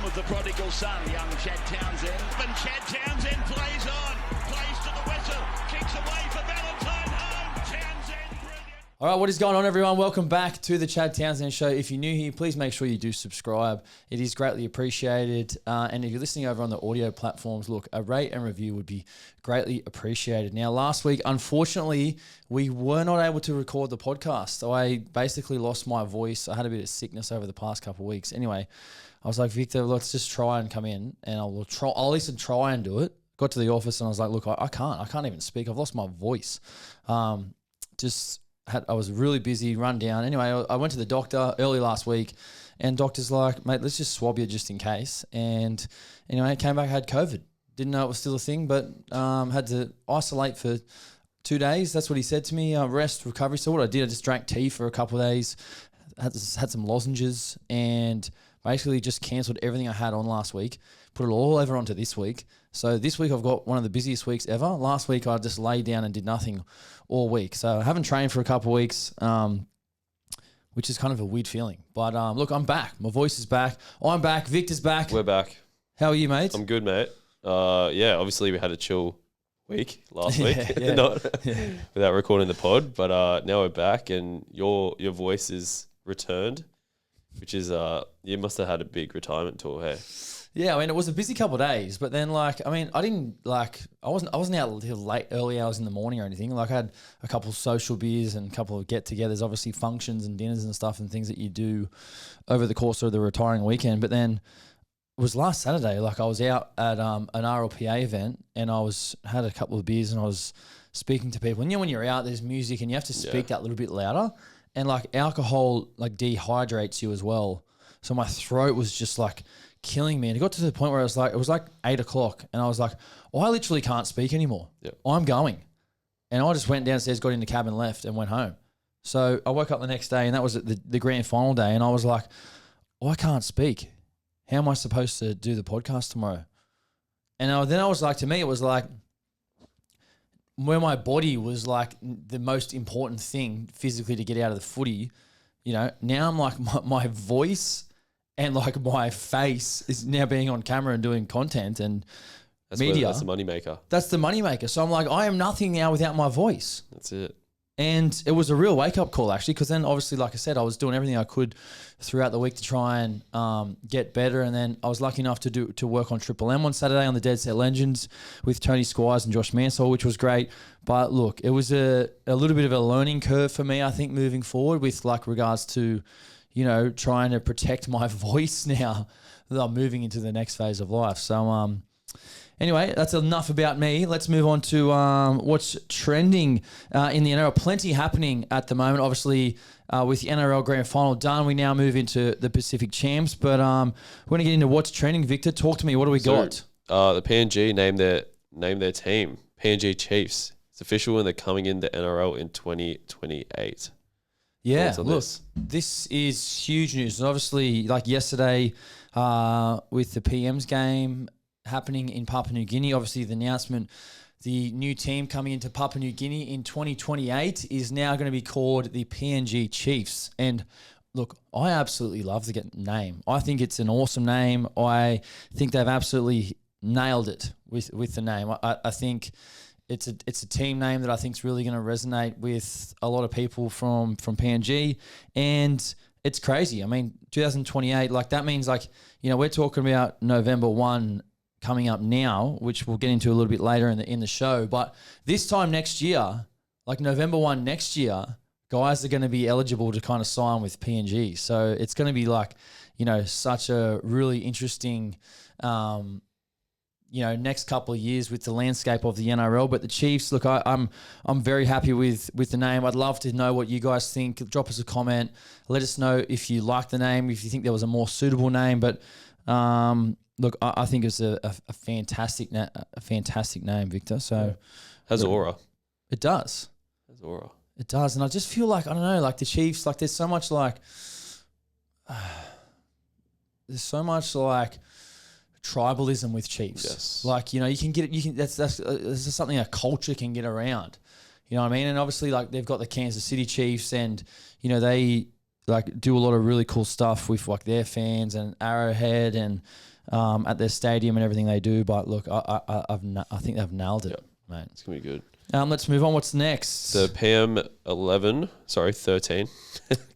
of the prodigal son, young Chad Townsend. And Chad Townsend plays on, plays to the whistle, kicks away for Valentine home. Townsend, brilliant. All right, what is going on, everyone? Welcome back to the Chad Townsend Show. If you're new here, please make sure you do subscribe. It is greatly appreciated. And if you're listening over on the audio platforms, look, a rate and review would be greatly appreciated. Now, last week, unfortunately, we were not able to record the podcast. I basically lost my voice. I had a bit of sickness over the past couple of weeks. Anyway, I was like, Victor, let's just try and come in, and I'll at least try and do it. Got to the office, and I was like, look, I can't even speak. I've lost my voice. I was really busy, run down. Anyway, I went to the doctor early last week, and doctor's like, mate, let's just swab you just in case. And anyway, I came back, had COVID. Didn't know it was still a thing, but had to isolate for 2 days. That's what he said to me, rest, recovery. So what I did, I just drank tea for a couple of days, had some lozenges, and basically just cancelled everything I had on last week, put it all over onto this week. So this week I've got one of the busiest weeks ever. Last week I just laid down and did nothing all week. So I haven't trained for a couple of weeks, which is kind of a weird feeling. But look, I'm back. My voice is back. I'm back. Victor's back. We're back. How are you, mate? I'm good, mate. Yeah, obviously we had a chill week last week, without recording the pod. But now we're back, and your voice is returned, which is you must have had a big retirement tour, hey? Yeah, I mean, it was a busy couple of days, but then I wasn't out until early hours in the morning or anything. Like, I had a couple of social beers and a couple of get-togethers, obviously functions and dinners and stuff and things that you do over the course of the retiring weekend. But then it was last Saturday, I was out at an RLPA event, and had a couple of beers, and I was speaking to people. And when you're out, there's music, and you have to speak that little bit louder. And alcohol dehydrates you as well. So my throat was just killing me. And it got to the point where it was 8 o'clock, and I was like, I literally can't speak anymore. Yep. I'm going. And I just went downstairs, got in the cab and left and went home. So I woke up the next day, and that was the grand final day. And I was like, I can't speak. How am I supposed to do the podcast tomorrow? And then I was like, to me, it was like, where my body was the most important thing physically to get out of the footy, now I'm my voice and my face is now being on camera and doing content and media. That's the moneymaker. That's the moneymaker. So I'm like, I am nothing now without my voice. That's it. And it was a real wake-up call, actually, because then obviously, like I said, I was doing everything I could throughout the week to try and get better. And then I was lucky enough to work on Triple M on Saturday on the Dead Set Legends with Tony Squires and Josh Mansell, which was great. But look, it was a little bit of a learning curve for me, I think, moving forward with regards to, trying to protect my voice now that I'm moving into the next phase of life. So, anyway, that's enough about me. Let's move on to what's trending in the NRL. Plenty happening at the moment. Obviously, with the NRL Grand Final done, we now move into the Pacific Champs. But we're going to get into what's trending. Victor, talk to me. What do we got? The PNG named their team PNG Chiefs. It's official, and they're coming in the NRL in 2028. Yeah, look, this is huge news. And obviously, yesterday with the PM's game happening in Papua New Guinea, obviously the announcement, the new team coming into Papua New Guinea in 2028 is now going to be called the PNG Chiefs. And look, I absolutely love the name. I think it's an awesome name. I think they've absolutely nailed it with the name. I think it's a team name that I think is really going to resonate with a lot of people from PNG, and it's crazy. I mean, 2028, that means we're talking about November 1 coming up now, which we'll get into a little bit later in the show. But this time next year, November 1 next year, guys are going to be eligible to kind of sign with PNG. So it's going to be such a really interesting next couple of years with the landscape of the NRL. But the Chiefs, look, I'm very happy with the name. I'd love to know what you guys think. Drop us a comment. Let us know if you like the name, if you think there was a more suitable name. But look, I think it's a fantastic name, Victor. So has aura. It does. Has aura. It does, and I just feel I don't know, the Chiefs. There's so much there's so much tribalism with Chiefs. Yes. You can get it. You can. That's something a culture can get around. You know what I mean? And obviously, they've got the Kansas City Chiefs, and they like do a lot of really cool stuff with like their fans and Arrowhead and at their stadium and everything they do. But look, I think they've nailed it, mate. It's gonna be good. Let's move on. What's next? The PM 13.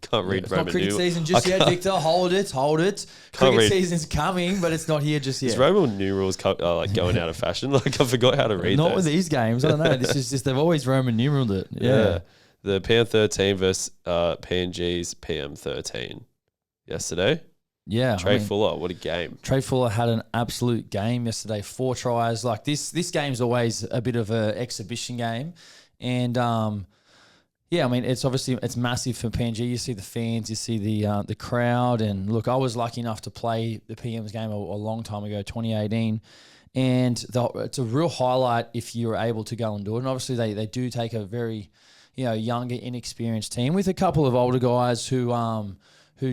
Can't read It's Roman not cricket numerals. season just yet, Victor. Hold it. Cricket season's coming, but it's not here just yet. Is Roman numerals like going out of fashion? Like I forgot how to read Not those. with these games. I don't know. This is just they've always Roman numeraled it. Yeah. The PM 13 versus PNG's PM 13 yesterday. Yeah. Trey Fuller, what a game. Trey Fuller had an absolute game yesterday. 4 tries. Like this game's always a bit of an exhibition game. And yeah, I mean, it's massive for PNG. You see the fans, you see the crowd. And look, I was lucky enough to play the PM's game a long time ago, 2018. And it's a real highlight if you're able to go and do it. And obviously they do take a very, younger, inexperienced team with a couple of older guys who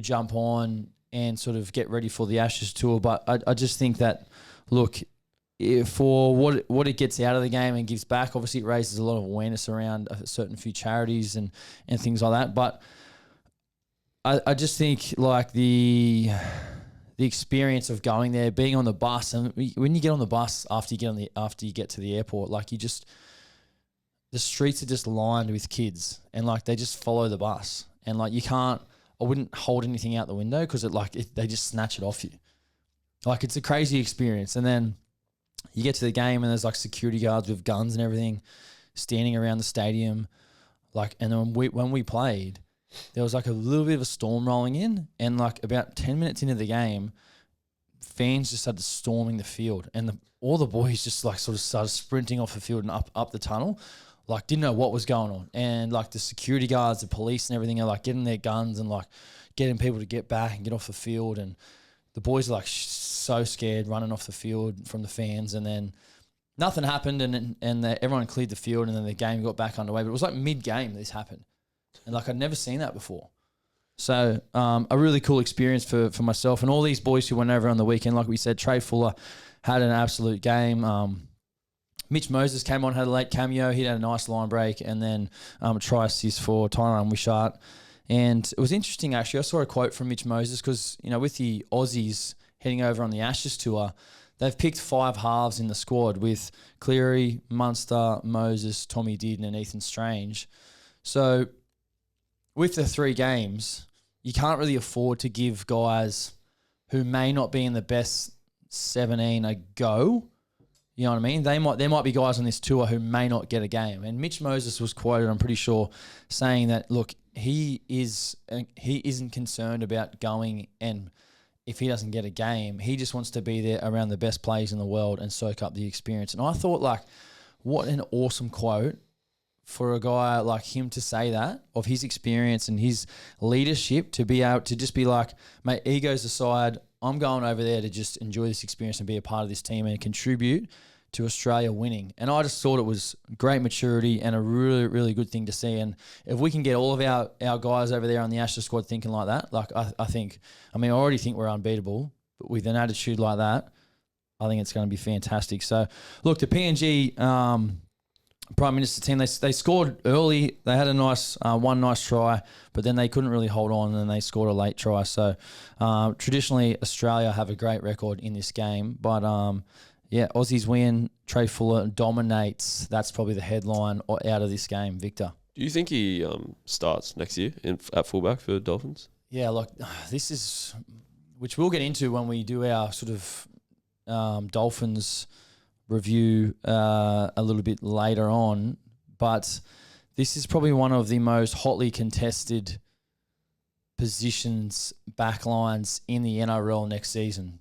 jump on and sort of get ready for the Ashes tour. But I just think that, look, for what it gets out of the game and gives back, obviously it raises a lot of awareness around a certain few charities and things like that. But I just think like the experience of going there, being on the bus, and when you get on the bus after you get to the airport, like the streets are just lined with kids and like they just follow the bus and like I wouldn't hold anything out the window because they just snatch it off you. Like it's a crazy experience. And then you get to the game and there's like security guards with guns and everything standing around the stadium. Like, and then when we played, there was like a little bit of a storm rolling in and like about 10 minutes into the game, fans just started storming the field and all the boys just like sort of started sprinting off the field and up the tunnel. Like, didn't know what was going on. And, like, the security guards, the police and everything are, like, getting their guns and, like, getting people to get back and get off the field. And the boys are, like, so scared running off the field from the fans. And then nothing happened and everyone cleared the field and then the game got back underway. But it was, like, mid-game this happened. And, like, I'd never seen that before. So, a really cool experience for myself. And all these boys who went over on the weekend, like we said, Trey Fuller had an absolute game. Mitch Moses came on, had a late cameo. He had a nice line break and then a try assist for Tyrone Wishart. And it was interesting, actually. I saw a quote from Mitch Moses because, with the Aussies heading over on the Ashes tour, they've picked 5 halves in the squad with Cleary, Munster, Moses, Tommy Dearden and Ethan Strange. So with the 3 games, you can't really afford to give guys who may not be in the best 17 a go. You know what I mean? There might be guys on this tour who may not get a game. And Mitch Moses was quoted, I'm pretty sure, saying that, look, he isn't concerned about going and if he doesn't get a game, he just wants to be there around the best players in the world and soak up the experience. And I thought, like, what an awesome quote for a guy like him to say that, of his experience and his leadership, to be able to just be like, mate, egos aside, I'm going over there to just enjoy this experience and be a part of this team and contribute to Australia winning. And I just thought it was great maturity and a really, really good thing to see. And if we can get all of our guys over there on the Ashes squad thinking like that, like I already think we're unbeatable, but with an attitude like that, I think it's going to be fantastic. So, look, the PNG Prime Minister team, they scored early. They had a nice one nice try, but then they couldn't really hold on and they scored a late try. So traditionally, Australia have a great record in this game. But yeah, Aussies win. Trey Fuller dominates. That's probably the headline out of this game, Victor. Do you think he starts next year at fullback for Dolphins? Yeah, look, this is, which we'll get into when we do our sort of Dolphins review a little bit later on, but this is probably one of the most hotly contested positions, backlines in the NRL next season.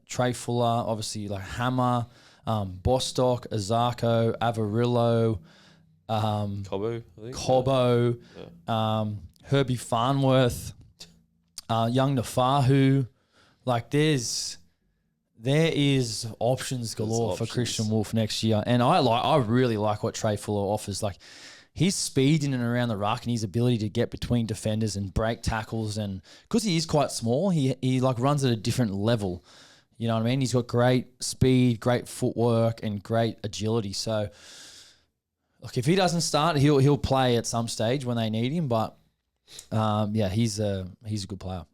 Trey Fuller, obviously, like Hammer, Bostock, Azarko, Avarillo, Cobbo, Herbie Farnworth, Young Nafahu. Like there is options galore for Christian Wolf next year. And I really like what Trey Fuller offers. Like his speed in and around the ruck and his ability to get between defenders and break tackles, and because he is quite small, he like runs at a different level. You know what I mean? He's got great speed, great footwork, and great agility. So look, if he doesn't start, he'll play at some stage when they need him. But he's a good player.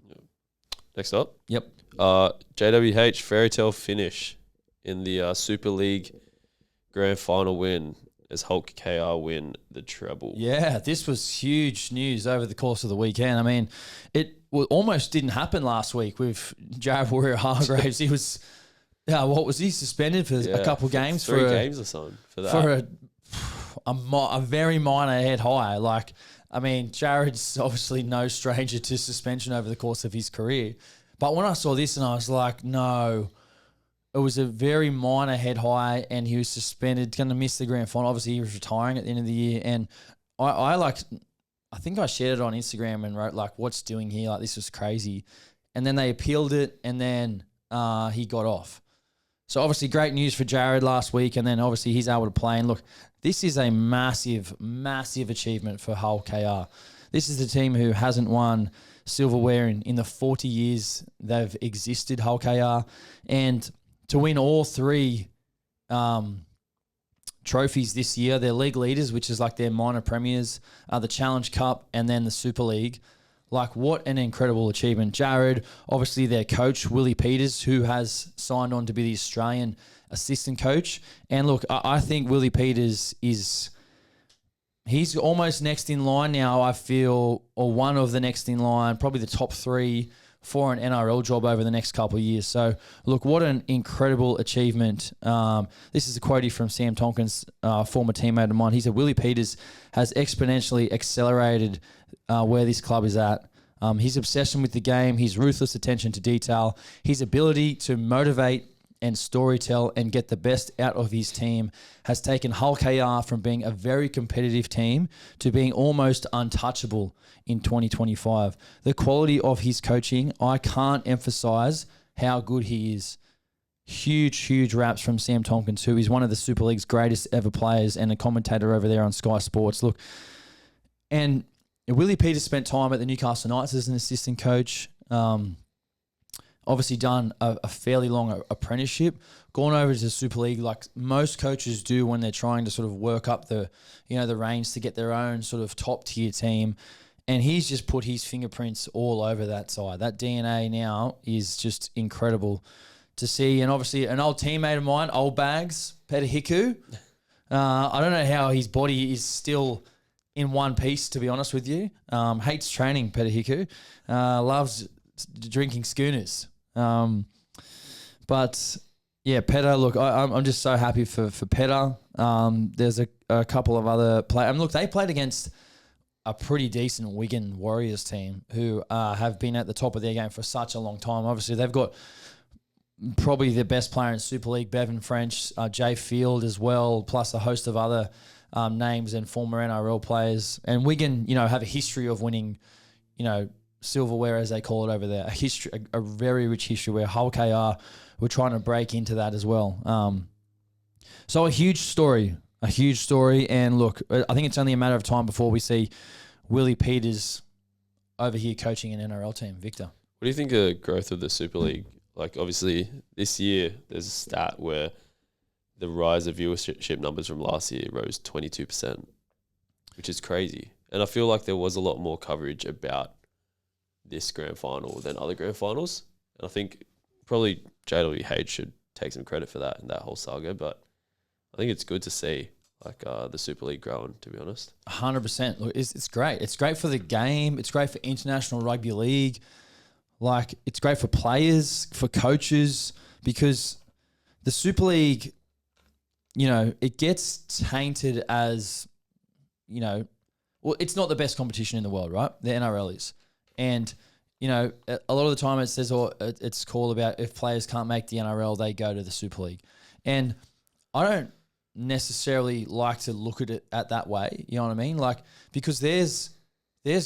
Next up. Yep. JWH fairy tale finish in the Super League Grand Final win as Hulk KR win the treble. Yeah, this was huge news over the course of the weekend. I mean, it almost didn't happen last week with Jared Warrior-Hargraves. He was, what was he suspended for a couple games? Three games or something for that. For a very minor head high. Like, I mean, Jared's obviously no stranger to suspension over the course of his career. But when I saw this and I was like, no, it was a very minor head high and he was suspended, going to miss the grand final. Obviously, he was retiring at the end of the year. And I think I shared it on Instagram and wrote, like, what's doing here? Like, this was crazy. And then they appealed it and then he got off. So, obviously, great news for Jared last week. And then, obviously, he's able to play. And, look, this is a massive, massive achievement for Hull KR. This is the team who hasn't won silverware in the 40 years they've existed, Hull KR. And to win all three trophies this year, they're league leaders, which is like their minor premiers, the Challenge Cup, and then the Super League. Like, what an incredible achievement. Jared, obviously their coach, Willie Peters, who has signed on to be the Australian assistant coach. And look, I think Willie Peters he's almost next in line now, I feel, or one of the next in line, probably the top three for an NRL job over the next couple of years. So, look, what an incredible achievement. This is a quote from Sam Tompkins, former teammate of mine. He said, Willie Peters has exponentially accelerated where this club is at. His obsession with the game, his ruthless attention to detail, his ability to motivate and storytell and get the best out of his team has taken Hull KR from being a very competitive team to being almost untouchable in 2025. The quality of his coaching, I can't emphasize how good he is. Huge, huge raps from Sam Tompkins, who is one of the Super League's greatest ever players and a commentator over there on Sky Sports. Look, and Willie Peters spent time at the Newcastle Knights as an assistant coach. Obviously done a fairly long apprenticeship, gone over to the Super League like most coaches do when they're trying to sort of work up the ranks to get their own sort of top tier team. And he's just put his fingerprints all over that side. That DNA now is just incredible to see. And obviously an old teammate of mine, Old Bags, Peter Hiku. I don't know how his body is still in one piece, to be honest with you. Hates training, Peter Hiku. Loves drinking schooners. But yeah, Petter, look, I'm just so happy for Petter. There's a couple of other players. I mean, look, they played against a pretty decent Wigan Warriors team who have been at the top of their game for such a long time. Obviously, they've got probably the best player in Super League, Bevan French, Jay Field as well, plus a host of other names and former NRL players. And Wigan, have a history of winning, silverware, as they call it over there, a very rich history where Hull KR were trying to break into that as well. So a huge story. And look, I think it's only a matter of time before we see Willie Peters over here coaching an NRL team. Victor. What do you think of growth of the Super League? Like, obviously, this year there's a stat where the rise of viewership numbers from last year rose 22%, which is crazy. And I feel like there was a lot more coverage about this grand final than other grand finals. And I think probably JWH should take some credit for that in that whole saga. But I think it's good to see the Super League growing, to be honest. 100%. Look, it's great. It's great for the game. It's great for international rugby league. Like, it's great for players, for coaches, because the Super League, it gets tainted as, it's not the best competition in the world, right? The NRL is. And, a lot of the time it says, it's called about if players can't make the NRL, they go to the Super League. And I don't necessarily like to look at it at that way. You know what I mean? Like, because there's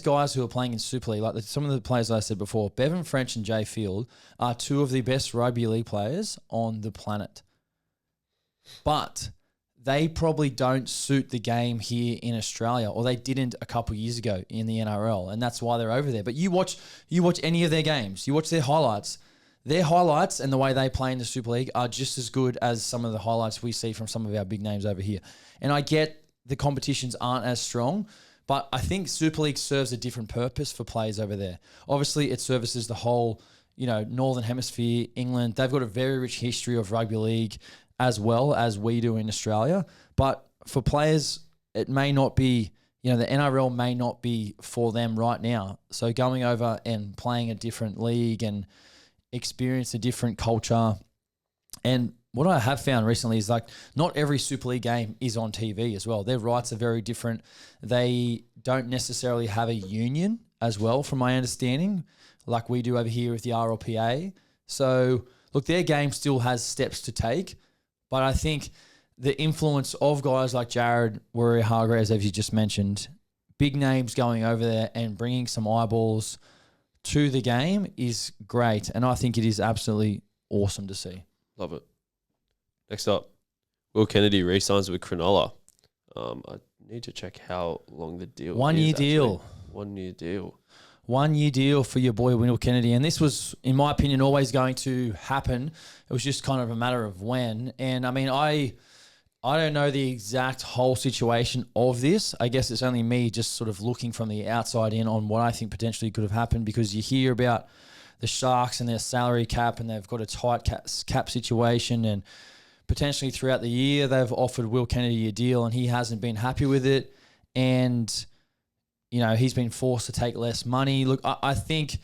guys who are playing in Super League, like some of the players I said before, Bevan French and Jay Field are two of the best rugby league players on the planet. But they probably don't suit the game here in Australia, or they didn't a couple of years ago in the NRL, and that's why they're over there. But you watch any of their games, you watch their highlights. Their highlights and the way they play in the Super League are just as good as some of the highlights we see from some of our big names over here. And I get the competitions aren't as strong, But I think Super League serves a different purpose for players over there. Obviously, it services the whole, Northern Hemisphere, England. They've got a very rich history of rugby league as well as we do in Australia. But for players, it may not be, the NRL may not be for them right now. So going over and playing a different league and experience a different culture. And what I have found recently is not every Super League game is on TV as well. Their rights are very different. They don't necessarily have a union as well, from my understanding, like we do over here with the RLPA. So, look, their game still has steps to take, but I think the influence of guys like Jared Warrior-Hargreaves, as you just mentioned, big names going over there and bringing some eyeballs to the game is great. And I think it is absolutely awesome to see. Love it. Next up, Will Kennedy re-signs with Cronulla. I need to check how long the deal is. 1 year deal. 1 year deal. 1 year deal for your boy Will Kennedy. And this was, in my opinion, always going to happen. It was just kind of a matter of when. And I mean, I don't know the exact whole situation of this. I guess it's only me just sort of looking from the outside in on what I think potentially could have happened, because you hear about the Sharks and their salary cap, and they've got a tight cap situation, and potentially throughout the year they've offered Will Kennedy a deal and he hasn't been happy with it, and he's been forced to take less money. Look, I think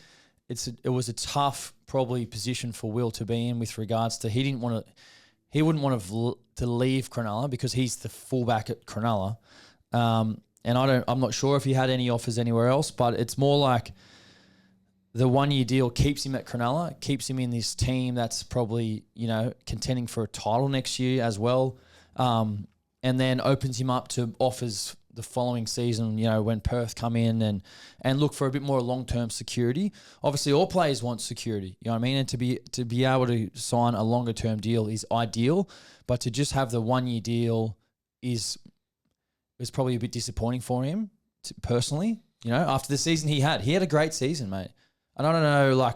it was a tough probably position for Will to be in with regards to he wouldn't want to leave Cronulla because he's the fullback at Cronulla, and I'm not sure if he had any offers anywhere else, but it's more like the 1 year deal keeps him at Cronulla, keeps him in this team that's probably, contending for a title next year as well. And then opens him up to offers the following season, when Perth come in and look for a bit more long-term security. Obviously, all players want security, you know what I mean? And to be able to sign a longer-term deal is ideal, but to just have the 1 year deal is probably a bit disappointing for him personally. After the season he had a great season, mate. And I don't know,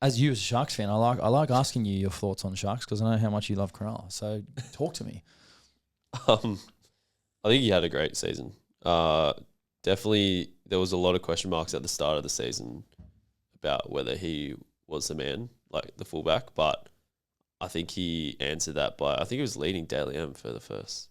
as you as a Sharks fan, I like asking you your thoughts on Sharks because I know how much you love Cronulla. So talk to me. I think he had a great season. Definitely, there was a lot of question marks at the start of the season about whether he was the man, like the fullback. But I think he answered that I think he was leading Daily M for the first.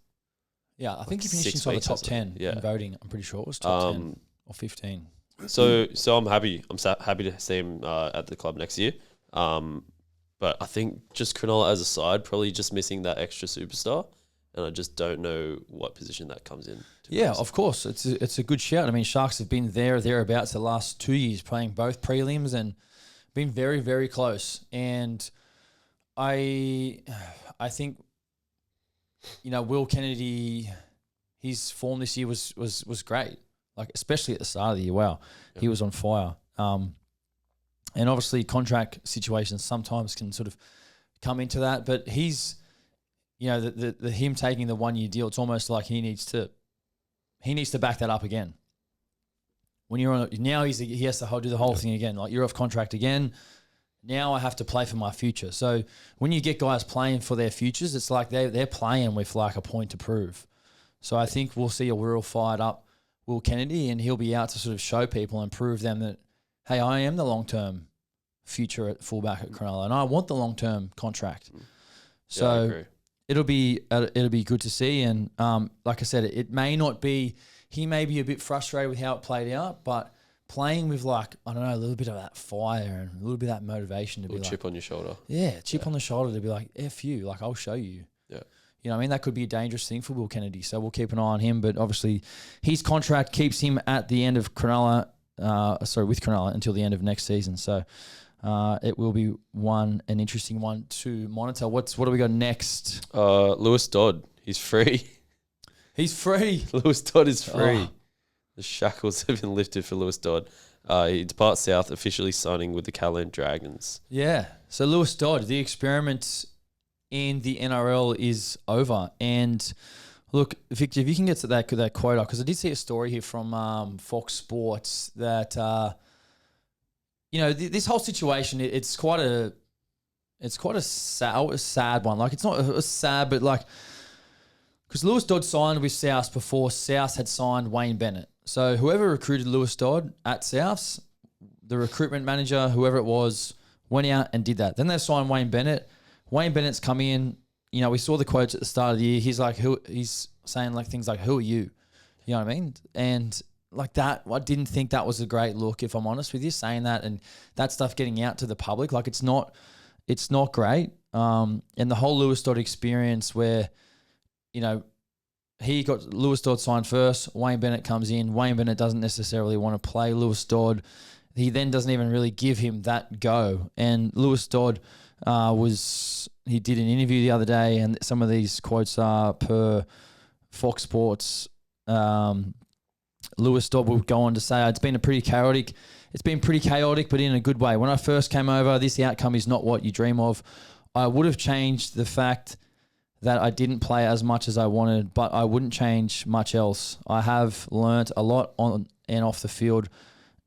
Yeah, I think he finished inside the top 10 in voting. I'm pretty sure it was top 10 or 15. So I'm happy. I'm happy to see him at the club next year. But I think just Cronulla as a side, probably just missing that extra superstar, and I just don't know what position that comes in. Yeah, of course, it's a good shout. I mean, Sharks have been thereabouts the last 2 years, playing both prelims and been very, very close. And I think Will Kennedy, his form this year was great. Especially at the start of the year, wow, yep. He was on fire. And obviously contract situations sometimes can sort of come into that, but he's, the him taking the 1 year deal, it's almost like he needs to back that up again. When you're on, now he has to do the whole thing again. You're off contract again. Now I have to play for my future. So when you get guys playing for their futures, it's like they're playing with a point to prove. So I think we'll see a real fired up Will Kennedy, and he'll be out to sort of show people and prove them that, hey, I am the long-term future at fullback at Cronulla, and I want the long-term contract. So it'll be good to see. And like I said, it may not be. He may be a bit frustrated with how it played out, but playing with I don't know, a little bit of that fire and a little bit of that motivation to be chip on your shoulder. Yeah, chip on the shoulder to be like, F you, I'll show you. Yeah. You know what I mean? That could be a dangerous thing for Will Kennedy. So we'll keep an eye on him. But obviously his contract keeps him at the end of with Cronulla until the end of next season. So it will be an interesting one to monitor. What do we got next? Lewis Dodd. He's free. He's free. Lewis Dodd is free. Oh. The shackles have been lifted for Lewis Dodd. He departs south, officially signing with the Catalan Dragons. Yeah. So Lewis Dodd, the experiment in the NRL is over. And look, Victor, if you can get to that quote up, because I did see a story here from Fox Sports that this whole situation, it's quite a sad one. It's not sad, but because Lewis Dodd signed with South before South had signed Wayne Bennett. So whoever recruited Lewis Dodd at Souths, the recruitment manager, whoever it was, went out and did that. Then they signed Wayne Bennett. Wayne Bennett's come in. You know, we saw the quotes at the start of the year. He's like, he's saying like things like, "Who are you?" You know what I mean? And like that, I didn't think that was a great look, if I'm honest with you, saying that and that stuff getting out to the public. Like it's not great. And the whole Lewis Dodd experience where, you know, he got Lewis Dodd signed first. Wayne Bennett comes in. Wayne Bennett doesn't necessarily want to play Lewis Dodd. He then doesn't even really give him that go. And Lewis Dodd he did an interview the other day, and some of these quotes are per Fox Sports. Lewis Dodd will go on to say, it's been pretty chaotic, but in a good way. When I first came over, this outcome is not what you dream of. I would have changed the fact that I didn't play as much as I wanted, but I wouldn't change much else. I have learnt a lot on and off the field,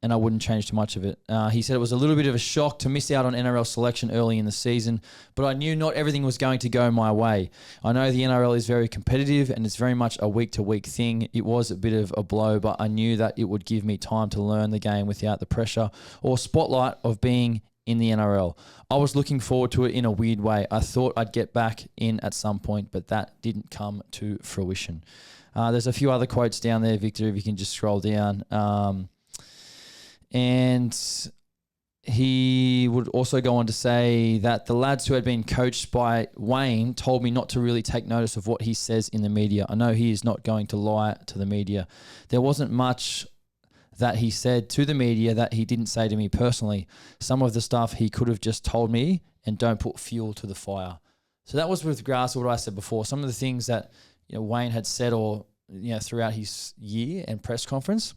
and I wouldn't change too much of it. He said it was a little bit of a shock to miss out on NRL selection early in the season, but I knew not everything was going to go my way. I know the NRL is very competitive and it's very much a week-to-week thing. It was a bit of a blow, but I knew that it would give me time to learn the game without the pressure or spotlight of being in the NRL. I was looking forward to it in a weird way. I thought I'd get back in at some point, but that didn't come to fruition. There's a few other quotes down there, Victor, if you can just scroll down. And he would also go on to say that the lads who had been coached by Wayne told me not to really take notice of what he says in the media. I know he is not going to lie to the media. There wasn't much that he said to the media that he didn't say to me personally. Some of the stuff he could have just told me, and don't put fuel to the fire. So that was with regards to what I said before. Some of the things that, you know, Wayne had said or, you know, throughout his year and press conference,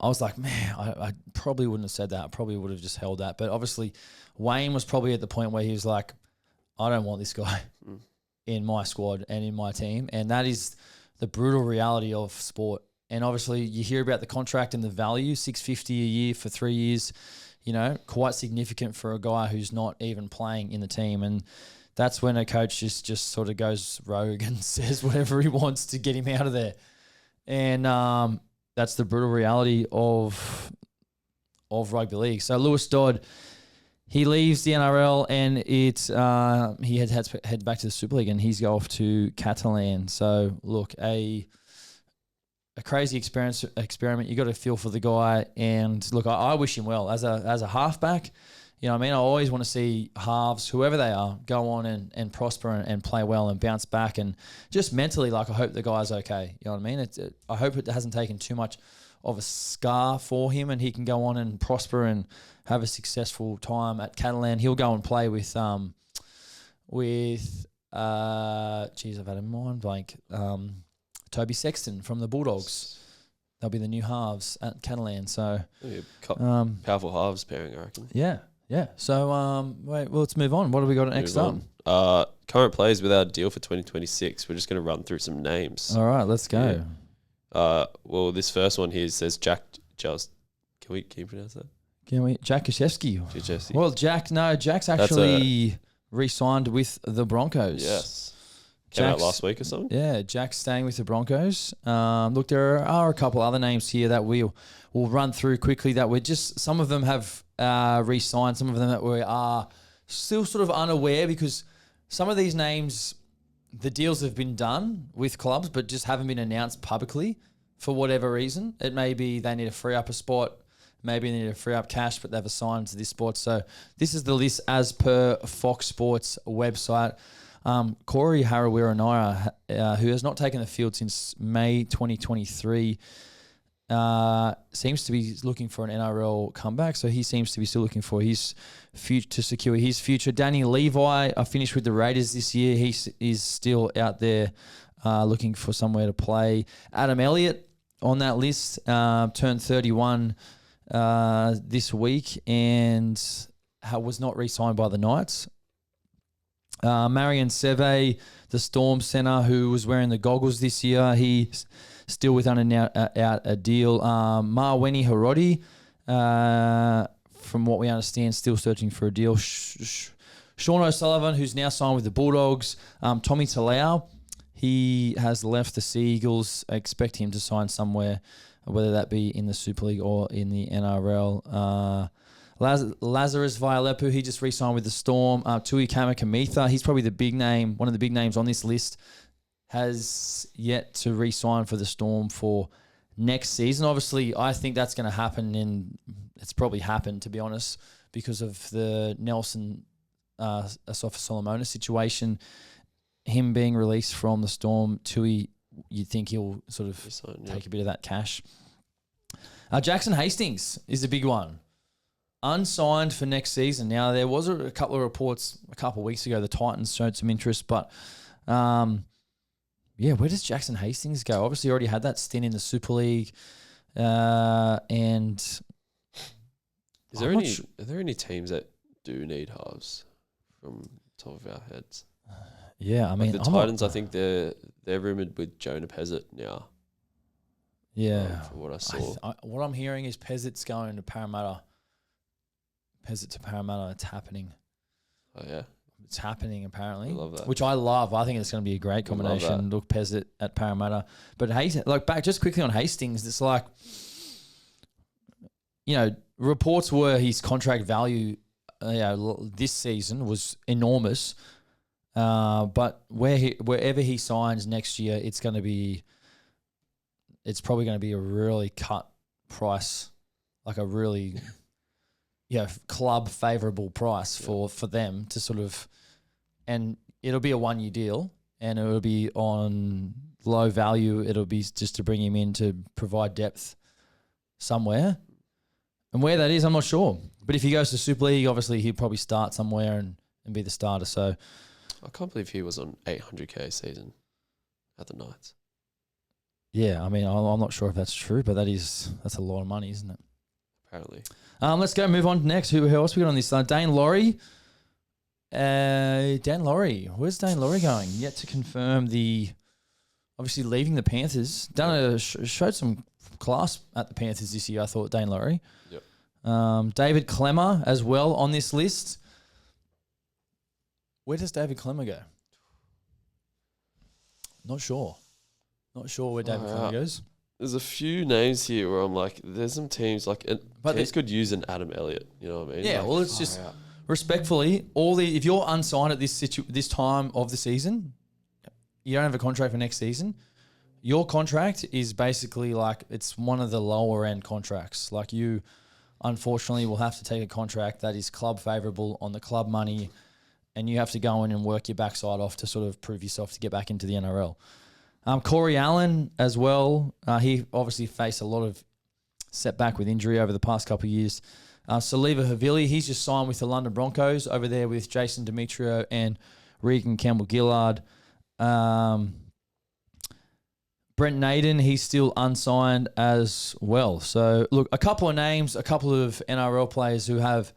I was like, man, I probably wouldn't have said that. I probably would have just held that. But obviously, Wayne was probably at the point where he was like, I don't want this guy in my squad and in my team. And that is the brutal reality of sport. And obviously, you hear about the contract and the value, $650 a year for 3 years, you know, quite significant for a guy who's not even playing in the team. And that's when a coach just sort of goes rogue and says whatever he wants to get him out of there. And that's the brutal reality of rugby league. So Lewis Dodd, he leaves the NRL and he had to head back to the Super League and he's go off to Catalan. So look, a crazy experiment. You got to feel for the guy, and look, I wish him well as a halfback. You know what I mean? I always want to see halves, whoever they are, go on and prosper and play well and bounce back. And just mentally, like, I hope the guy's okay. You know what I mean? I hope it hasn't taken too much of a scar for him and he can go on and prosper and have a successful time at Catalan. He'll go and play with I've had a mind blank. Toby Sexton from the Bulldogs. They'll be the new halves at Catalan. So powerful halves pairing, I reckon. Yeah. So let's move on. What have we got next up? Current players without a deal for 2026. We're just going to run through some names. All right, let's go. Yeah. Well, this first one here says Jack. Can you pronounce that? Can we? Jack Krzyzewski. Well, Jack's actually re-signed with the Broncos. Yes. Came out last week or something? Yeah, Jack's staying with the Broncos. Look, there are a couple other names here that we'll run through quickly that we're just, some of them have re-signed, some of them that we are still sort of unaware because some of these names, the deals have been done with clubs but just haven't been announced publicly for whatever reason. It may be they need to free up a spot, maybe they need to free up cash, but they've assigned to this spot. So this is the list as per Fox Sports website. Corey Harawira-Naira, who has not taken the field since May 2023, seems to be looking for an NRL comeback. So he seems to be still looking for his future, to secure his future. Danny Levi, finished with the Raiders this year. He is still out there looking for somewhere to play. Adam Elliott on that list, turned 31 this week and was not re-signed by the Knights. Marion Seve, the Storm centre, who was wearing the goggles this year, he's still with out a deal. Marweni Harodi, from what we understand, still searching for a deal. Sean O'Sullivan, who's now signed with the Bulldogs. Tommy Talau, He has left the Sea Eagles. I expect him to sign somewhere, whether that be in the Super League or in the NRL. Lazarus Vialepu, he just re-signed with the Storm. Tui Kamikamitha, he's probably the big name, one of the big names on this list, has yet to re-sign for the Storm for next season. Obviously, I think that's going to happen, and it's probably happened, to be honest, because of the Nelson Asafa-Solomona situation. Him being released from the Storm, Tui, you think he'll sort of take a bit of that cash. Jackson Hastings is a big one. Unsigned for next season. Now, there was a couple of reports a couple of weeks ago. The Titans showed some interest, but where does Jackson Hastings go? Obviously, already had that stint in the Super League, and are there any teams that do need halves from the top of our heads? Yeah, I mean, the Titans. I think they're rumored with Jonah Pezzett now. Yeah, from what I saw. What I'm hearing is Pezzett's going to Parramatta. Pezzett to Parramatta, it's happening. Oh, yeah. It's happening, apparently. I love that. Which I love. I think it's going to be a great combination. Look, Pezzett at Parramatta. But back just quickly on Hastings, it's like, reports were his contract value this season was enormous. But wherever he signs next year, it's probably going to be a really cut price, like a really club favourable price for them to sort of, and it'll be a 1-year deal, and it'll be on low value. It'll be just to bring him in to provide depth somewhere, and where that is, I'm not sure. But if he goes to Super League, obviously he'll probably start somewhere and be the starter. So I can't believe he was on $800K a season at the Knights. Yeah, I mean, I'm not sure if that's true, but that's a lot of money, isn't it? Apparently. Let's move on next. Who else we got on this? Dane Laurie. Dan Laurie. Where's Dane Laurie going? Yet to confirm obviously leaving the Panthers. Showed some class at the Panthers this year, I thought, Dane Laurie. Yep. David Clemmer as well on this list. Where does David Clemmer go? Not sure where David Clemmer goes. There's a few names here where I'm like, there's some teams teams could use an Adam Elliott. You know what I mean? Yeah, well, it's just respectfully, if you're unsigned at this time of the season, you don't have a contract for next season. Your contract is basically like it's one of the lower end contracts. Like you, unfortunately, will have to take a contract that is club favourable on the club money, and you have to go in and work your backside off to sort of prove yourself to get back into the NRL. Corey Allen as well. He obviously faced a lot of setback with injury over the past couple of years. Saliva Havili, he's just signed with the London Broncos over there with Jason Demetrio and Regan Campbell-Gillard. Brent Naden, he's still unsigned as well. So, look, a couple of names, a couple of NRL players who have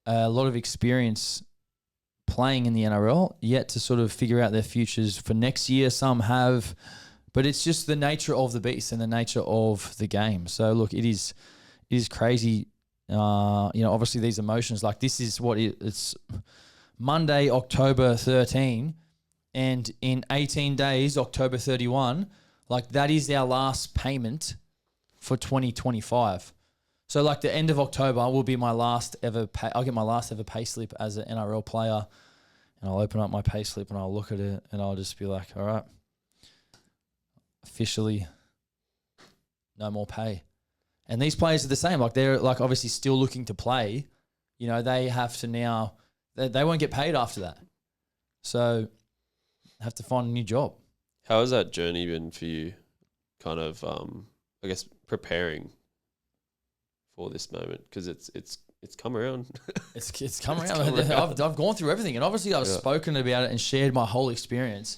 a lot of experience playing in the NRL, yet to sort of figure out their futures for next year. Some have, but it's just the nature of the beast and the nature of the game. So look, it is crazy. Obviously these emotions, like this is it's Monday, October 13, and in 18 days, October 31, like that is our last payment for 2025. So like the end of October will be my last ever pay. I'll get my last ever pay slip as an NRL player, and I'll open up my pay slip and I'll look at it and I'll just be like, all right, officially no more pay. And these players are the same. Like they're like obviously still looking to play. They have to now, they won't get paid after that. So have to find a new job. How has that journey been for you? Kind of, I guess, preparing for this moment, because it's come around. It's come around. I've gone through everything, and obviously I've spoken about it and shared my whole experience,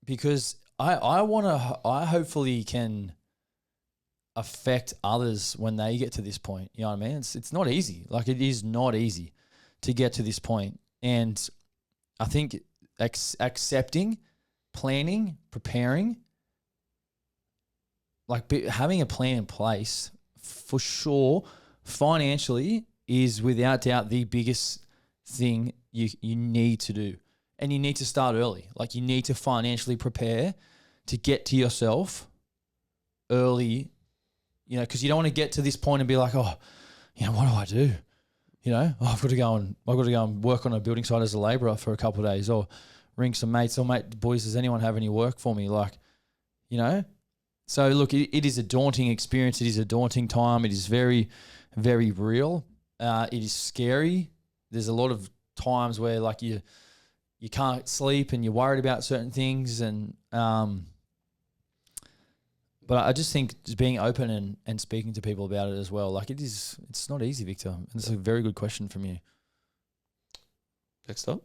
because I hopefully can affect others when they get to this point. You know what I mean? It's not easy. Like it is not easy to get to this point, and I think accepting, planning, preparing, like having a plan in place for sure, financially is without doubt the biggest thing you need to do. and you need to start early. Like, you need to financially prepare to get to yourself early, because you don't want to get to this point and be like, oh, what do I do? I've got to go and work on a building site as a labourer for a couple of days, or ring some mates, or mate, boys, does anyone have any work for me? So look, it is a daunting experience. It is a daunting time. It is very, very real. It is scary. There's a lot of times where like you can't sleep and you're worried about certain things, and but I just think just being open and speaking to people about it as well. Like, it's not easy, Victor. And it's a very good question from you. Next up.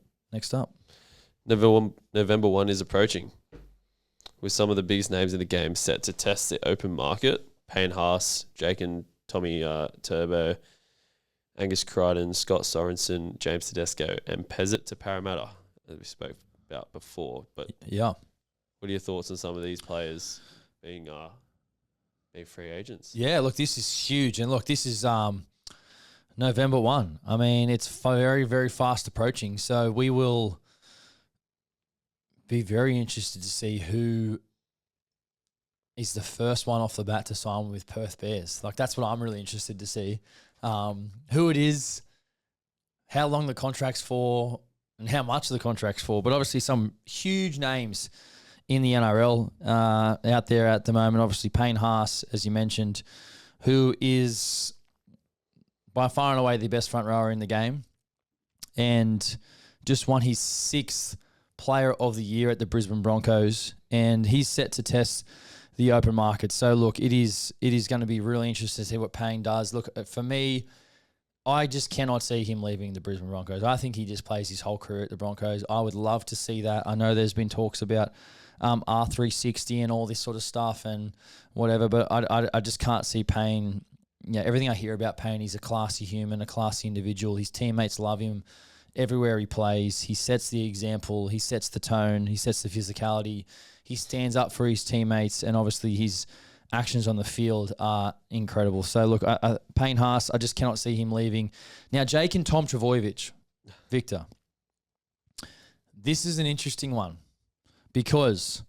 November 1 is approaching, with some of the biggest names in the game set to test the open market. Payne Haas, Jake and Tommy Turbo, Angus Crichton, Scott Sorensen, James Tedesco, and Pezzett to Parramatta, as we spoke about before. But yeah, what are your thoughts on some of these players being free agents? Yeah, look, this is huge. And look, this is November 1. I mean, it's very, very fast approaching. So we will be very interested to see who is the first one off the bat to sign with Perth Bears. Like, that's what I'm really interested to see. Who it is, how long the contract's for, and how much the contract's for. But obviously some huge names in the NRL out there at the moment. Obviously Payne Haas, as you mentioned, who is by far and away the best front rower in the game, and just won his 6th Player of the Year at the Brisbane Broncos, and he's set to test the open market. So look, it is going to be really interesting to see what Payne does. Look, for me, I just cannot see him leaving the Brisbane Broncos. I think he just plays his whole career at the Broncos. I would love to see that. I know there's been talks about R360 and all this sort of stuff and whatever, but I just can't see Payne. Everything I hear about Payne, he's a classy human, a classy individual. His teammates love him everywhere he plays. He sets the example. He sets the tone. He sets the physicality. He stands up for his teammates, and obviously his actions on the field are incredible. So look, Payne Haas, I just cannot see him leaving. Now, Jake and Tom Trbojevic, Victor, this is an interesting one because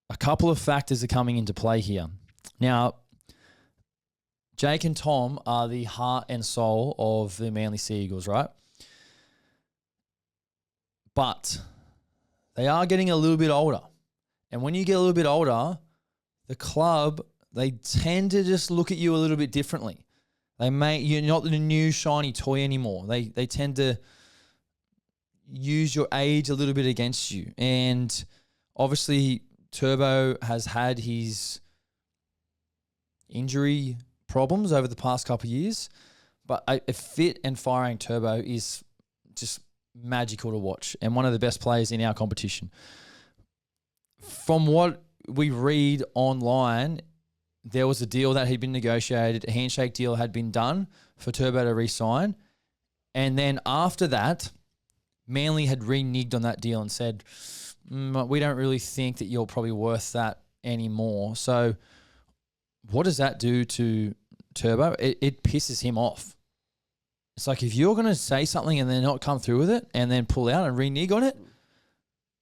a couple of factors are coming into play here. Now, Jake and Tom are the heart and soul of the Manly Sea Eagles, right? But they are getting a little bit older. And when you get a little bit older, the club, they tend to just look at you a little bit differently. You're not the new shiny toy anymore. They tend to use your age a little bit against you. And obviously Turbo has had his injury problems over the past couple of years, but a fit and firing Turbo is just magical to watch and one of the best players in our competition. From what we read online, there was a deal that had been negotiated, a handshake deal had been done for Turbo to re-sign, and then after that, Manly had reneged on that deal and said, we don't really think that you're probably worth that anymore. So what does that do to Turbo? It pisses him off. It's like, if you're going to say something and then not come through with it and then pull out and renege on it,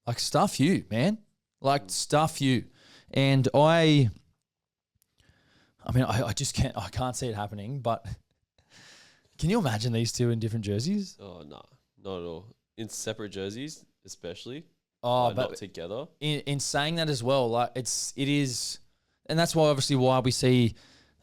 like, stuff you, man. Like, stuff you. And I just can't see it happening, but can you imagine these two in different jerseys? Oh, no, not at all. In separate jerseys, especially. But not together. In saying that as well, like, it is, and that's why we see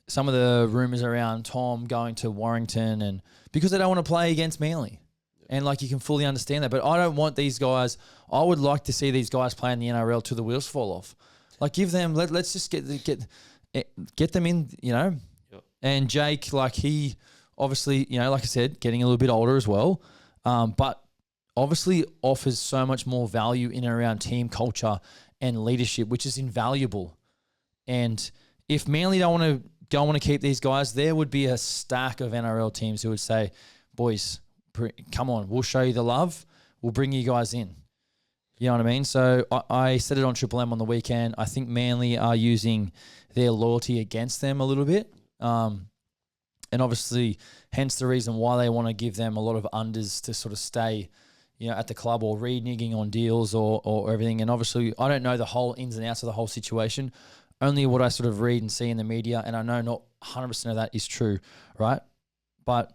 some of the rumours around Tom going to Warrington, and because they don't want to play against Manly. And like, you can fully understand that. But I don't want these guys. I would like to see these guys play in the NRL till the wheels fall off. Like, give them. Let's just get them in. Yep. And Jake, like, he obviously, like I said, getting a little bit older as well, but obviously offers so much more value in and around team culture and leadership, which is invaluable. And if Manly don't want to keep these guys, there would be a stack of NRL teams who would say, boys, come on, we'll show you the love. We'll bring you guys in. You know what I mean? So I said it on Triple M on the weekend. I think Manly are using their loyalty against them a little bit. And obviously, hence the reason why they want to give them a lot of unders to sort of stay, at the club or reneging on deals or everything. And obviously, I don't know the whole ins and outs of the whole situation, only what I sort of read and see in the media. And I know not 100% of that is true, right? But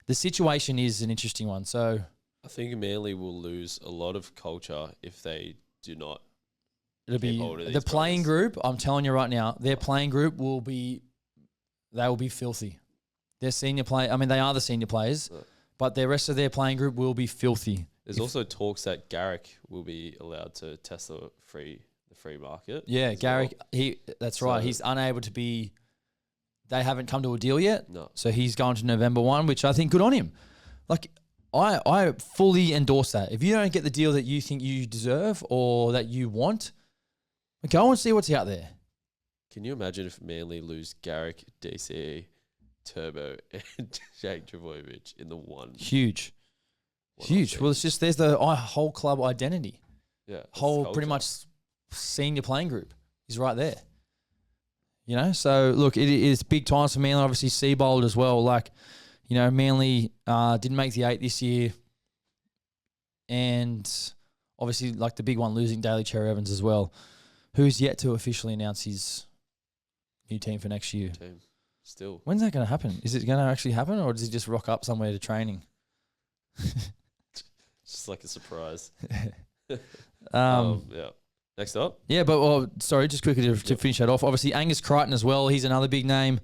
the situation is an interesting one. So I think Manly will lose a lot of culture if they do not. It'll be the playing group. I'm telling you right now, their playing group will be filthy. Their senior play. I mean, they are the senior players, but the rest of their playing group will be filthy. There's also talks that Garrick will be allowed to test the free market. Yeah, Garrick. Well. That's right. He's unable to be. They haven't come to a deal yet. No. So he's going to November 1, which I think good on him. Like, I fully endorse that. If you don't get the deal that you think you deserve or that you want, go and see what's out there. Can you imagine if Manly lose Garrick, DCE, Turbo, and Jake Trbojevic in the one? Huge. Well, it's just there's the whole club identity. Yeah. Whole pretty much senior playing group is right there. So look, it is big times for Manly. Obviously, Seabold as well. Like, Manly didn't make the 8 this year. And obviously, like the big one, losing Daly Cherry Evans as well, who's yet to officially announce his new team for next year. Still. When's that going to happen? Is it going to actually happen, or does he just rock up somewhere to training? Just like a surprise. Yeah. Next up. Yeah, but sorry, just quickly to finish that off. Obviously, Angus Crichton as well. He's another big name.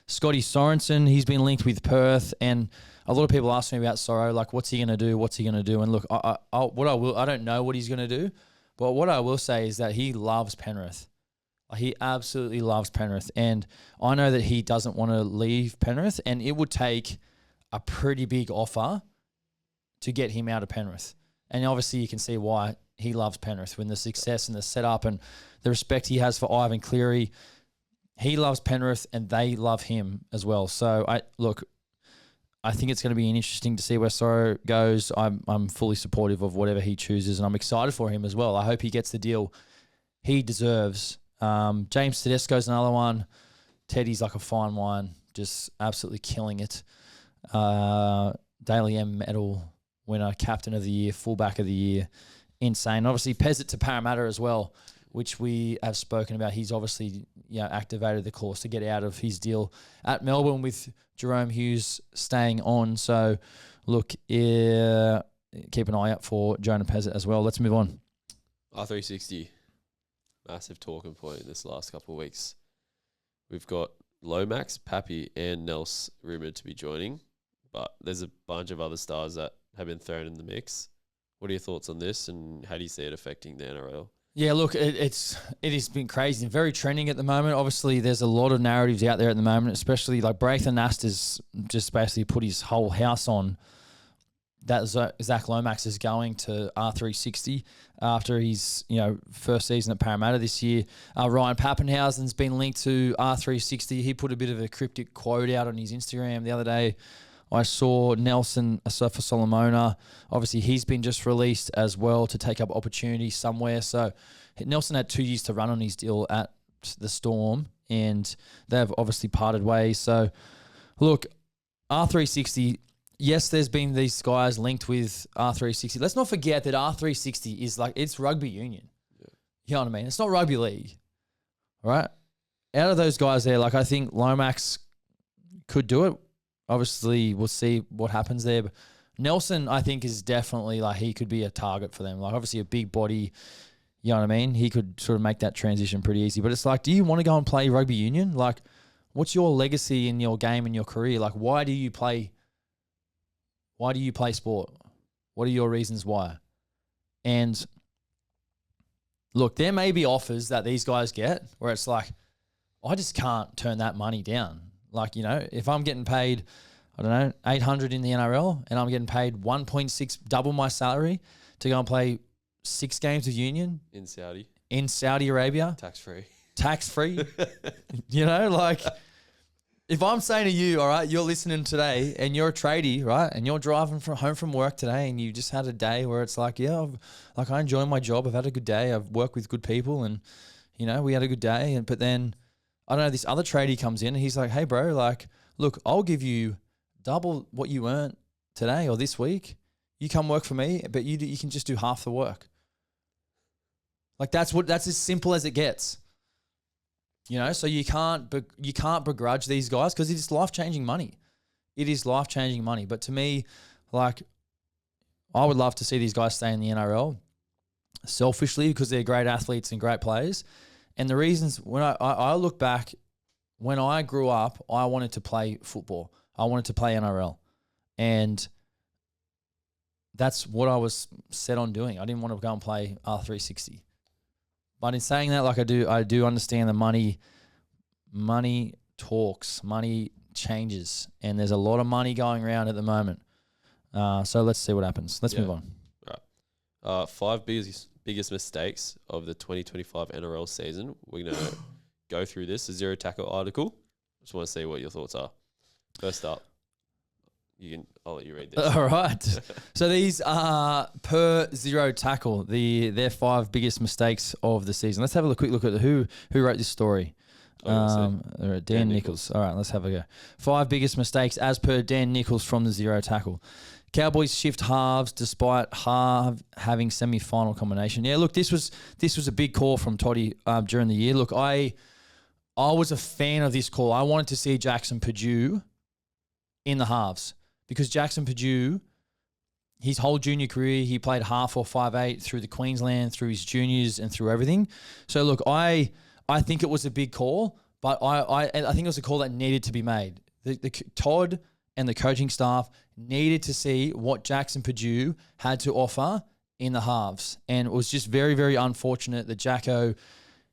Scotty Sorensen, he's been linked with Perth, and a lot of people ask me about Sorrow, like, what's he going to do? What's he going to do? And look, I don't know what he's going to do, but what I will say is that he loves Penrith. He absolutely loves Penrith, and I know that he doesn't want to leave Penrith, and it would take a pretty big offer to get him out of Penrith. And obviously, you can see why he loves Penrith when the success and the setup and the respect he has for Ivan Cleary. He loves Penrith and they love him as well. So I think it's going to be interesting to see where Sorrow goes. I'm fully supportive of whatever he chooses, and I'm excited for him as well. I hope he gets the deal he deserves. James Tedesco's another one. Teddy's like a fine wine, just absolutely killing it. Daily M medal winner, captain of the year, fullback of the year. Insane. Obviously, Pezzett to Parramatta as well, which we have spoken about. He's obviously activated the clause to get out of his deal at Melbourne with Jerome Hughes staying on. So, look, keep an eye out for Jonah Pezzett as well. Let's move on. R360, massive talking point in this last couple of weeks. We've got Lomax, Pappy, and Nels rumoured to be joining, but there's a bunch of other stars that have been thrown in the mix. What are your thoughts on this, and how do you see it affecting the NRL? Yeah, look, it has been crazy and very trending at the moment. Obviously, there's a lot of narratives out there at the moment, especially like Braithen Nasta's just basically put his whole house on that Zach Lomax is going to R360 after his first season at Parramatta this year. Ryan Pappenhausen's been linked to R360. He put a bit of a cryptic quote out on his Instagram the other day. I saw Nelson Asafa Solomona. Obviously, he's been just released as well to take up opportunity somewhere. So Nelson had 2 years to run on his deal at the Storm, and they've obviously parted ways. So, look, R360, yes, there's been these guys linked with R360. Let's not forget that R360 is it's rugby union. Yeah. You know what I mean? It's not rugby league, all right? Out of those guys there, I think Lomax could do it. Obviously, we'll see what happens there. But Nelson, I think, is definitely he could be a target for them. Obviously, a big body, you know what I mean? He could sort of make that transition pretty easy. But it's do you want to go and play rugby union? What's your legacy in your game and your career? Why do you play sport? What are your reasons why? And look, there may be offers that these guys get where it's I just can't turn that money down. If I'm getting paid, I don't know, 800 in the NRL and I'm getting paid 1.6, double my salary to go and play 6 games of union. In Saudi Arabia. Tax-free. If I'm saying to you, all right, you're listening today and you're a tradie, right, and you're driving home from work today and you just had a day where it's I enjoy my job. I've had a good day. I've worked with good people and, we had a good day. But then, I don't know, this other tradie comes in and he's like, hey, bro, look, I'll give you double what you earned today or this week. You come work for me, but you can just do half the work. Like that's as simple as it gets. So you can't begrudge these guys because it is life-changing money. It is life-changing money. But to me, like, I would love to see these guys stay in the NRL selfishly because they're great athletes and great players. And the reasons, when I look back, when I grew up, I wanted to play football. I wanted to play NRL. And that's what I was set on doing. I didn't want to go and play R360. But in saying that, like I do understand the money talks, money changes, and there's a lot of money going around at the moment. So let's see what happens. Let's move on. Right. 5 biggest mistakes of the 2025 NRL season. We're going to go through this, a Zero Tackle article. Just want to see what your thoughts are. First up, I'll let you read this. All right. So these are per Zero Tackle, their 5 biggest mistakes of the season. Let's have a quick look at who wrote this story. Dan Nichols. All right, let's have a go. 5 biggest mistakes as per Dan Nichols from the Zero Tackle. Cowboys shift halves despite having semi-final combination. Yeah, look, this was a big call from Toddy during the year. Look, I was a fan of this call. I wanted to see Jackson Purdue in the halves because Jackson Purdue, his whole junior career, he played half or 5'8" through the Queensland, through his juniors and through everything. So look, I think it was a big call, but I think it was a call that needed to be made. The Todd and the coaching staff needed to see what Jackson Purdue had to offer in the halves. And it was just very, very unfortunate that Jacko,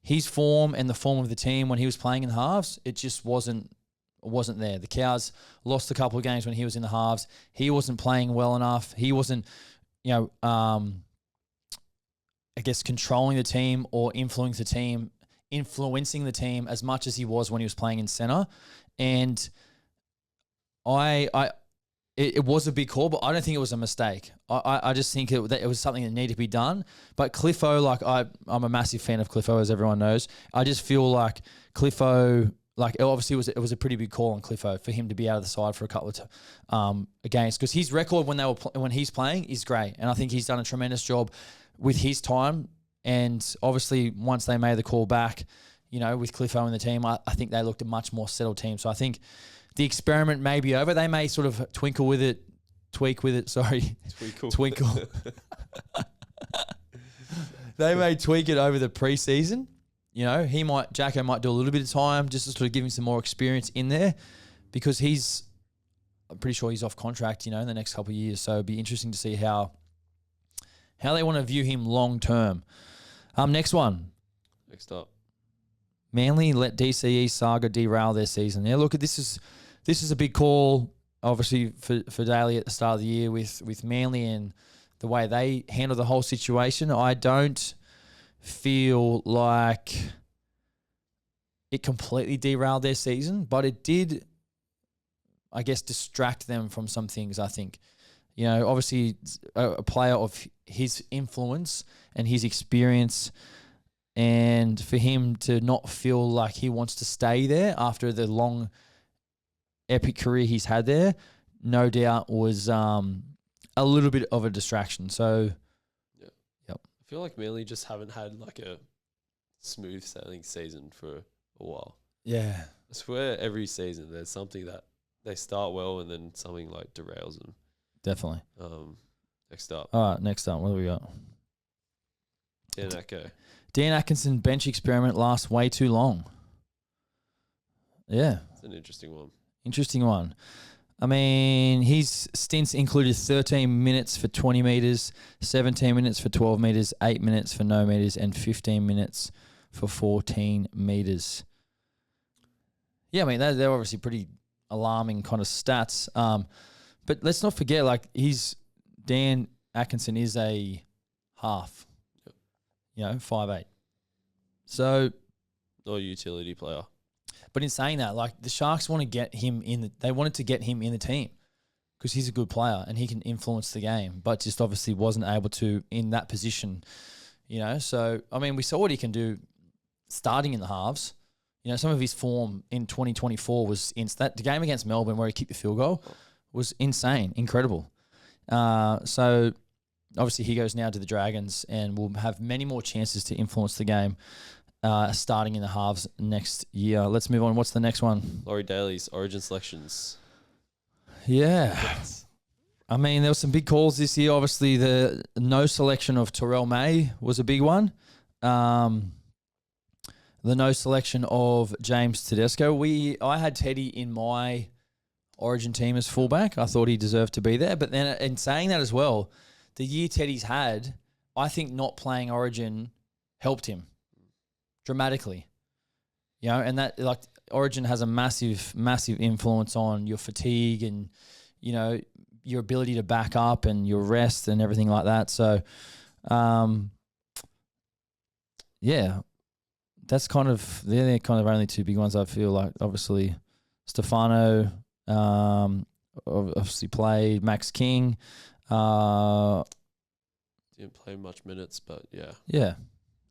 his form and the form of the team when he was playing in the halves, it just wasn't there. The Cows lost a couple of games when he was in the halves. He wasn't playing well enough. He wasn't, I guess, controlling the team or influencing the team as much as he was when he was playing in center. And it was a big call, but I don't think it was a mistake. I just think it was something that needed to be done. But Cliffo, like I'm a massive fan of Cliffo, as everyone knows. I just feel like Cliffo, like obviously it was a pretty big call on Cliffo for him to be out of the side for a couple of games, because his record when he's playing is great, and I think he's done a tremendous job with his time. And obviously, once they made the call back, with Cliffo in the team, I think they looked a much more settled team. So I think the experiment may be over. They may sort of tweak with it. Twinkle. They may tweak it over the preseason. Jacko might do a little bit of time just to sort of give him some more experience in there, because I'm pretty sure he's off contract, in the next couple of years. So it'd be interesting to see how they want to view him long term. Next one. Next up. Manly let DCE saga derail their season. Yeah, look, this is a big call, obviously, for Daly at the start of the year with Manly and the way they handle the whole situation. I don't feel like it completely derailed their season, but it did, I guess, distract them from some things, I think. Obviously, a player of his influence and his experience, and for him to not feel like he wants to stay there after the long, epic career he's had there, no doubt was a little bit of a distraction. So, yeah. Yep. I feel like Manly just haven't had like a smooth sailing season for a while. Yeah. I swear every season there's something that they start well and then something like derails them. Definitely. Next up. All right, next up. What do we got? Dan Atkinson bench experiment lasts way too long. Yeah. It's an interesting one. I mean, his stints included 13 minutes for 20 metres, 17 minutes for 12 metres, 8 minutes for no metres, and 15 minutes for 14 metres. Yeah, I mean, they're obviously pretty alarming kind of stats. But let's not forget, Dan Atkinson is a half. Yep. 5'8". So, not a utility player. But in saying that, the Sharks want to get him they wanted to get him in the team because he's a good player and he can influence the game, but just obviously wasn't able to in that position, So, I mean, we saw what he can do starting in the halves. Some of his form in 2024 was the game against Melbourne where he kicked the field goal was insane, incredible. So obviously he goes now to the Dragons and will have many more chances to influence the game starting in the halves next year. Let's move on. What's the next one? Laurie Daly's Origin selections. Yeah. I mean, there were some big calls this year. Obviously, the no selection of Terrell May was a big one. The no selection of James Tedesco. I had Teddy in my Origin team as fullback. I thought he deserved to be there. But then in saying that as well, the year Teddy's had, I think not playing Origin helped him dramatically. You know, and that like Origin has a massive, massive influence on your fatigue and, you know, your ability to back up and your rest and everything like that. So, yeah, that's they're kind of only two big ones I feel like. Obviously, Stefano obviously played, Max King. Didn't play much minutes, but yeah. Yeah.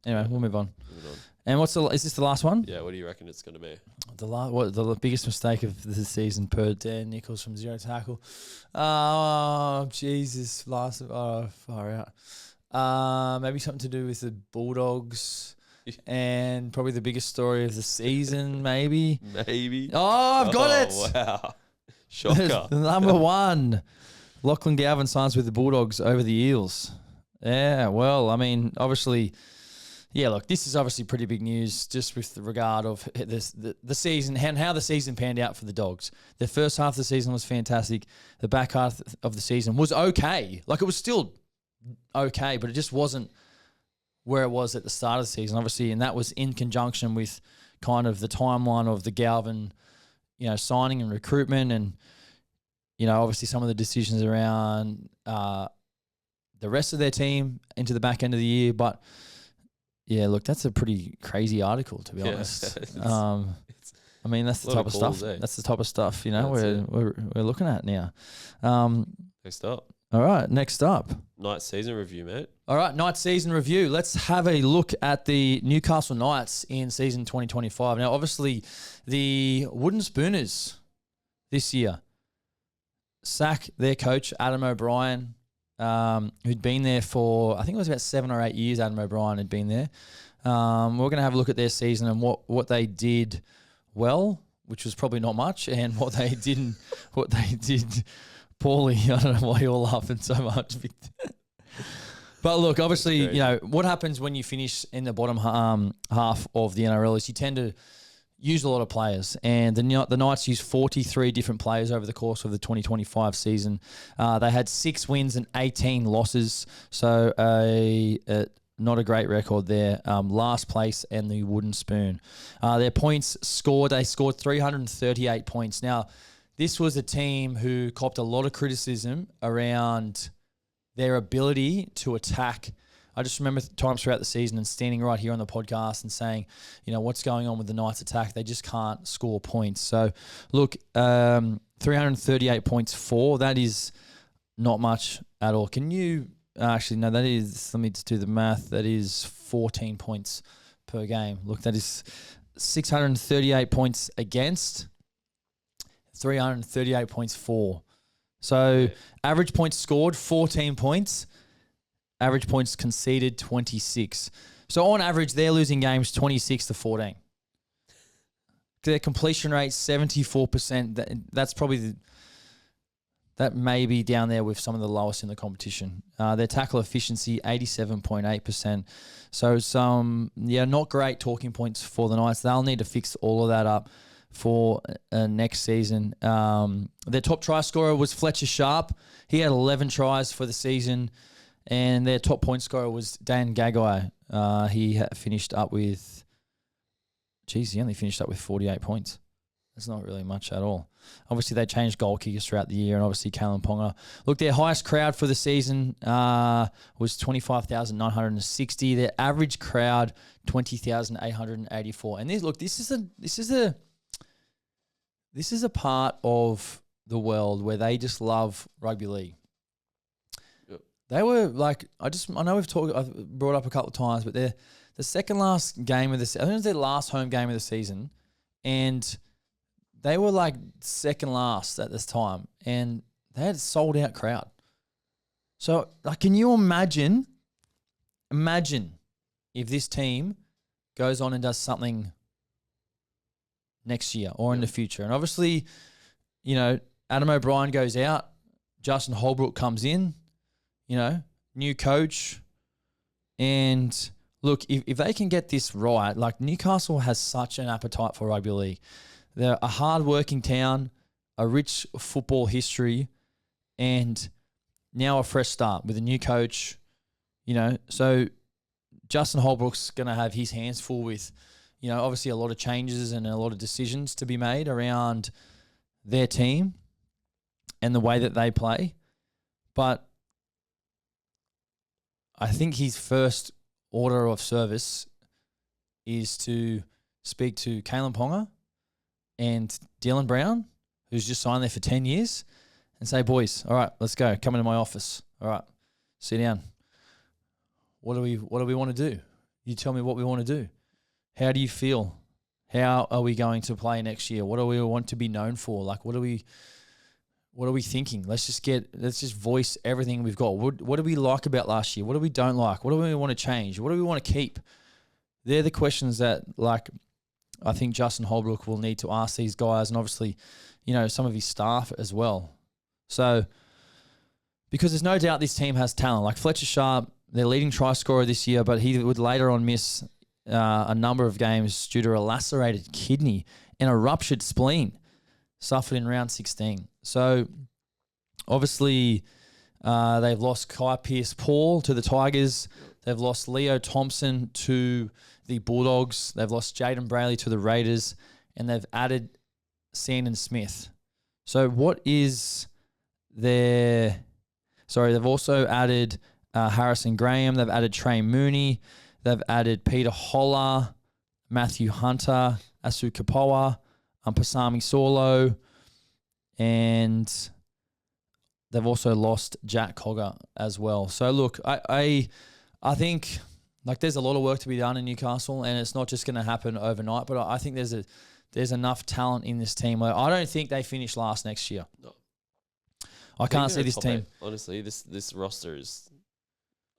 Anyway, we'll move on. Moving on. And is this the last one? Yeah, what do you reckon it's going to be? The biggest mistake of the season per Dan Nichols from zero tackle. Oh, Jesus. Far out. Maybe something to do with the Bulldogs and probably the biggest story of the season, maybe. Maybe. Oh, I've got it. Wow. Shocker. Number one. Lachlan Galvin signs with the Bulldogs over the Eels. Yeah, well, I mean, obviously... Yeah, look, this is obviously pretty big news just with the regard of the season and how the season panned out for the Dogs. The first half of the season was fantastic. The back half of the season was okay. Like, it was still okay, but it just wasn't where it was at the start of the season, obviously, and that was in conjunction with kind of the timeline of the Galvin, you know, signing and recruitment and, you know, obviously some of the decisions around the rest of their team into the back end of the year, but... Yeah, look, that's a pretty crazy article, to be honest. I mean, that's the type of stuff. That's the type of stuff, you know, we're looking at now. Next up. All right, next up. Night season review, mate. All right, night season review. Let's have a look at the Newcastle Knights in season 2025. Now, obviously, the Wooden Spooners this year sack their coach, Adam O'Brien, who'd been there for, I think it was about 7 or 8 years. Adam O'Brien had been there. We're going to have a look at their season and what they did well, which was probably not much, and what they did poorly. I don't know why you're laughing so much. But look, obviously, you know, what happens when you finish in the bottom half of the NRL is you tend to use a lot of players, and the Knights used 43 different players over the course of the 2025 season. They had 6 wins and 18 losses, so not a great record there. Last place and the wooden spoon. Their points scored, they scored 338 points. Now, this was a team who copped a lot of criticism around their ability to attack. I just remember times throughout the season and standing right here on the podcast and saying, you know, what's going on with the Knights attack? They just can't score points. So, look, 338 points for, that is not much at all. Can you, actually, no, that is, let me just do the math. That is 14 points per game. Look, that is 638 points against, 338 points for. So, average points scored, 14 points. Average points conceded, 26. So on average, they're losing games 26-14. Their completion rate, 74%. That's probably that may be down there with some of the lowest in the competition. Their tackle efficiency, 87.8%. So not great talking points for the Knights. They'll need to fix all of that up for next season. Their top try scorer was Fletcher Sharp. He had 11 tries for the season. And their top point scorer was Dan Gagai. He finished up with, he only finished up with 48 points. That's not really much at all. Obviously, they changed goal kickers throughout the year, and obviously Kalen Ponga. Look, their highest crowd for the season was 25,960. Their average crowd, 20,884. And this is a part of the world where they just love rugby league. They were like, I know I've brought up a couple of times, but they're the second last game of the season. I think it was their last home game of the season, and they were like second last at this time, and they had a sold out crowd. So, like, can you imagine if this team goes on and does something next year or in the future? And obviously, Adam O'Brien goes out, Justin Holbrook comes in, new coach. And look, if they can get this right, like Newcastle has such an appetite for rugby league. They're a hard-working town, a rich football history, and now a fresh start with a new coach. So Justin Holbrook's going to have his hands full with, obviously a lot of changes and a lot of decisions to be made around their team and the way that they play. But I think his first order of service is to speak to Kalen Ponga and Dylan Brown, who's just signed there for 10 years, and say, boys, all right, let's go. Come into my office. All right, sit down. What do we want to do? You tell me what we want to do. How do you feel? How are we going to play next year? What do we want to be known for? Like, what are we thinking? Let's just voice everything we've got. What do we like about last year? What do we don't like? What do we want to change? What do we want to keep? They're the questions that, like, I think Justin Holbrook will need to ask these guys, and obviously, some of his staff as well. So, because there's no doubt this team has talent. Like Fletcher Sharp, their leading try scorer this year, but he would later on miss a number of games due to a lacerated kidney and a ruptured spleen suffered in round 16. So, obviously, they've lost Kai Pearce-Paul to the Tigers. They've lost Leo Thompson to the Bulldogs. They've lost Jaden Brayley to the Raiders. And they've added Sandon Smith. So, what is their... Sorry, they've also added Harrison Graham. They've added Trey Mooney. They've added Peter Holler, Matthew Hunter, Asu Kapoa, Pasami Solo, and they've also lost Jack Cogger as well. So look, I think like there's a lot of work to be done in Newcastle, and it's not just going to happen overnight. But I think there's enough talent in this team. I don't think they finish last next year. No. I can't see this team. Honestly, this roster is,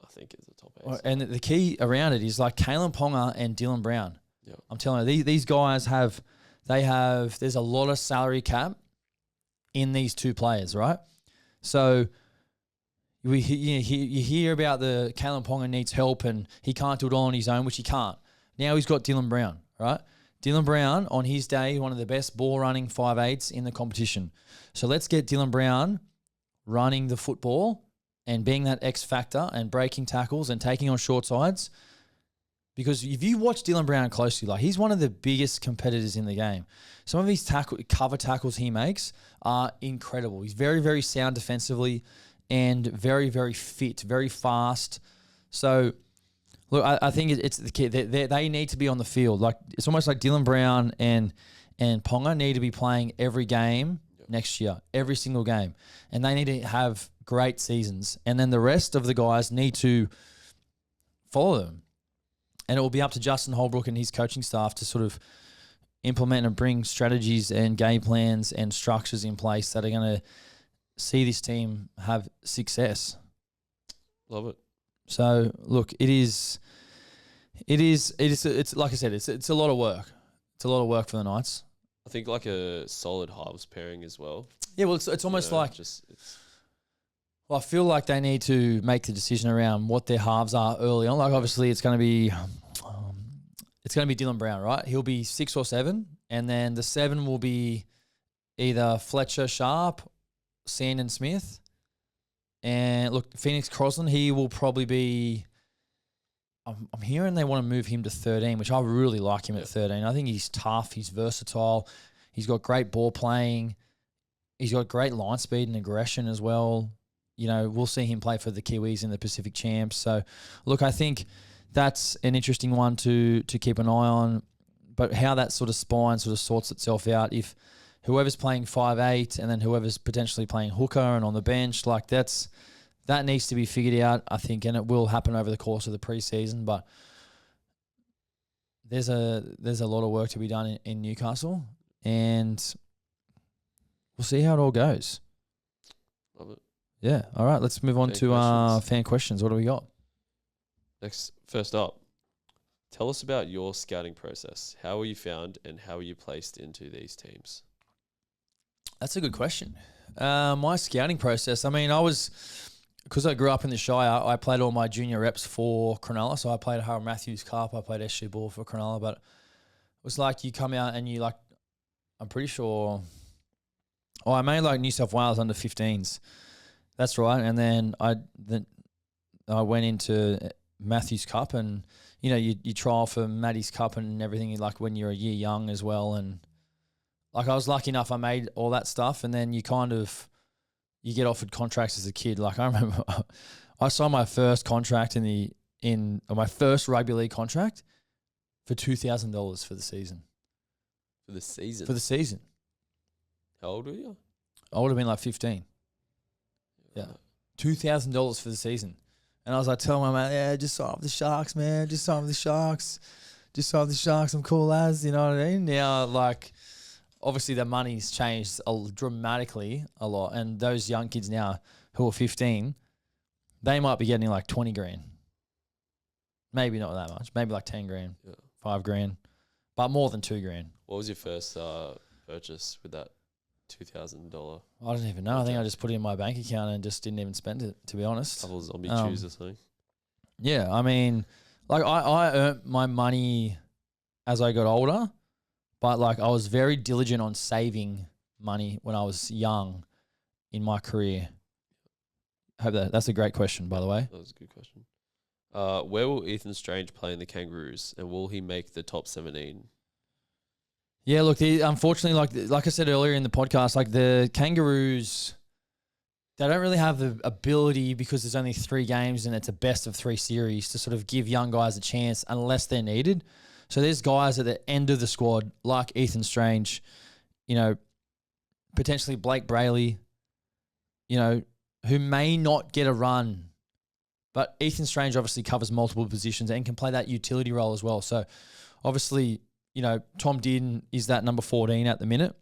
I think, is the top 8. And the key around it is like Kalen Ponga and Dylan Brown. Yeah. I'm telling you, these guys have. There's a lot of salary cap in these two players, right? So you hear about the Kalen Ponga needs help and he can't do it all on his own, which he can't. Now he's got Dylan Brown, right? Dylan Brown, on his day, one of the best ball-running 5'8" in the competition. So let's get Dylan Brown running the football and being that X factor and breaking tackles and taking on short sides. Because if you watch Dylan Brown closely, like he's one of the biggest competitors in the game. Some of his cover tackles he makes are incredible. He's very, very sound defensively and very, very fit, very fast. So, look, I think it's the key. They need to be on the field. Like it's almost like Dylan Brown and Ponga need to be playing every game next year, every single game. And they need to have great seasons. And then the rest of the guys need to follow them. And it will be up to Justin Holbrook and his coaching staff to sort of implement and bring strategies and game plans and structures in place that are going to see this team have success. Love it. So, look, it's like I said, it's a lot of work. It's a lot of work for the Knights. I think like a solid halves pairing as well. Yeah, well, it's almost like... Well, I feel like they need to make the decision around what their halves are early on. Like, obviously, it's going to be Dylan Brown, right? He'll be 6 or 7, and then the 7 will be either Fletcher Sharp, Sandon Smith, and look, Phoenix Crosland. He will probably be. I'm hearing they want to move him to 13, which I really like him at 13. I think he's tough. He's versatile. He's got great ball playing. He's got great line speed and aggression as well. We'll see him play for the Kiwis in the Pacific Champs. So, look, I think that's an interesting one to keep an eye on. But how that sort of spine sort of sorts itself out, if whoever's playing 5'8" and then whoever's potentially playing hooker and on the bench, like that needs to be figured out, I think, and it will happen over the course of the preseason. But there's a lot of work to be done in Newcastle, and we'll see how it all goes. Love it. Yeah. All right. Let's move on to fan questions. What do we got? First up, tell us about your scouting process. How were you found and how were you placed into these teams? That's a good question. My scouting process, I mean, because I grew up in the Shire, I played all my junior reps for Cronulla. So I played Harold Matthews Cup, I played SG Ball for Cronulla, but it was like you come out and you like, I'm pretty sure, I made like New South Wales under 15s. That's right. And then I went into Matthews Cup and, you know, you trial for Maddie's Cup and everything like when you're a year young as well. And like I was lucky enough, I made all that stuff and then you get offered contracts as a kid. Like I remember I signed my first contract my first rugby league contract for $2,000 for the season. For the season? For the season. How old were you? I would have been like 15. Yeah. $2,000 for the season. And I was like telling my mate, yeah, just sign up the Sharks, man. Just sign up the Sharks. Just sign up the Sharks. I'm cool as, you know what I mean? Now, like, obviously the money's changed dramatically a lot. And those young kids now who are 15, they might be getting like 20 grand. Maybe not that much. Maybe like 10 grand, 5 grand, but more than 2 grand. What was your first purchase with that $2,000? I don't even know. I think I just put it in my bank account and just didn't even spend it, to be honest. Couple of zombie chews or something. Yeah, I mean, like I earned my money as I got older, but like I was very diligent on saving money when I was young in my career. Hope that's a great question, by the way. That was a good question. Where will Ethan Strange play in the Kangaroos, and will he make the top 17? Yeah, look, unfortunately, like I said earlier in the podcast, like the Kangaroos, they don't really have the ability because there's only 3 games and it's a best of 3 series to sort of give young guys a chance unless they're needed. So there's guys at the end of the squad like Ethan Strange, you know, potentially Blake Brayley, you know, who may not get a run. But Ethan Strange obviously covers multiple positions and can play that utility role as well. So obviously, you know, Tom Dearden is that number 14 at the minute.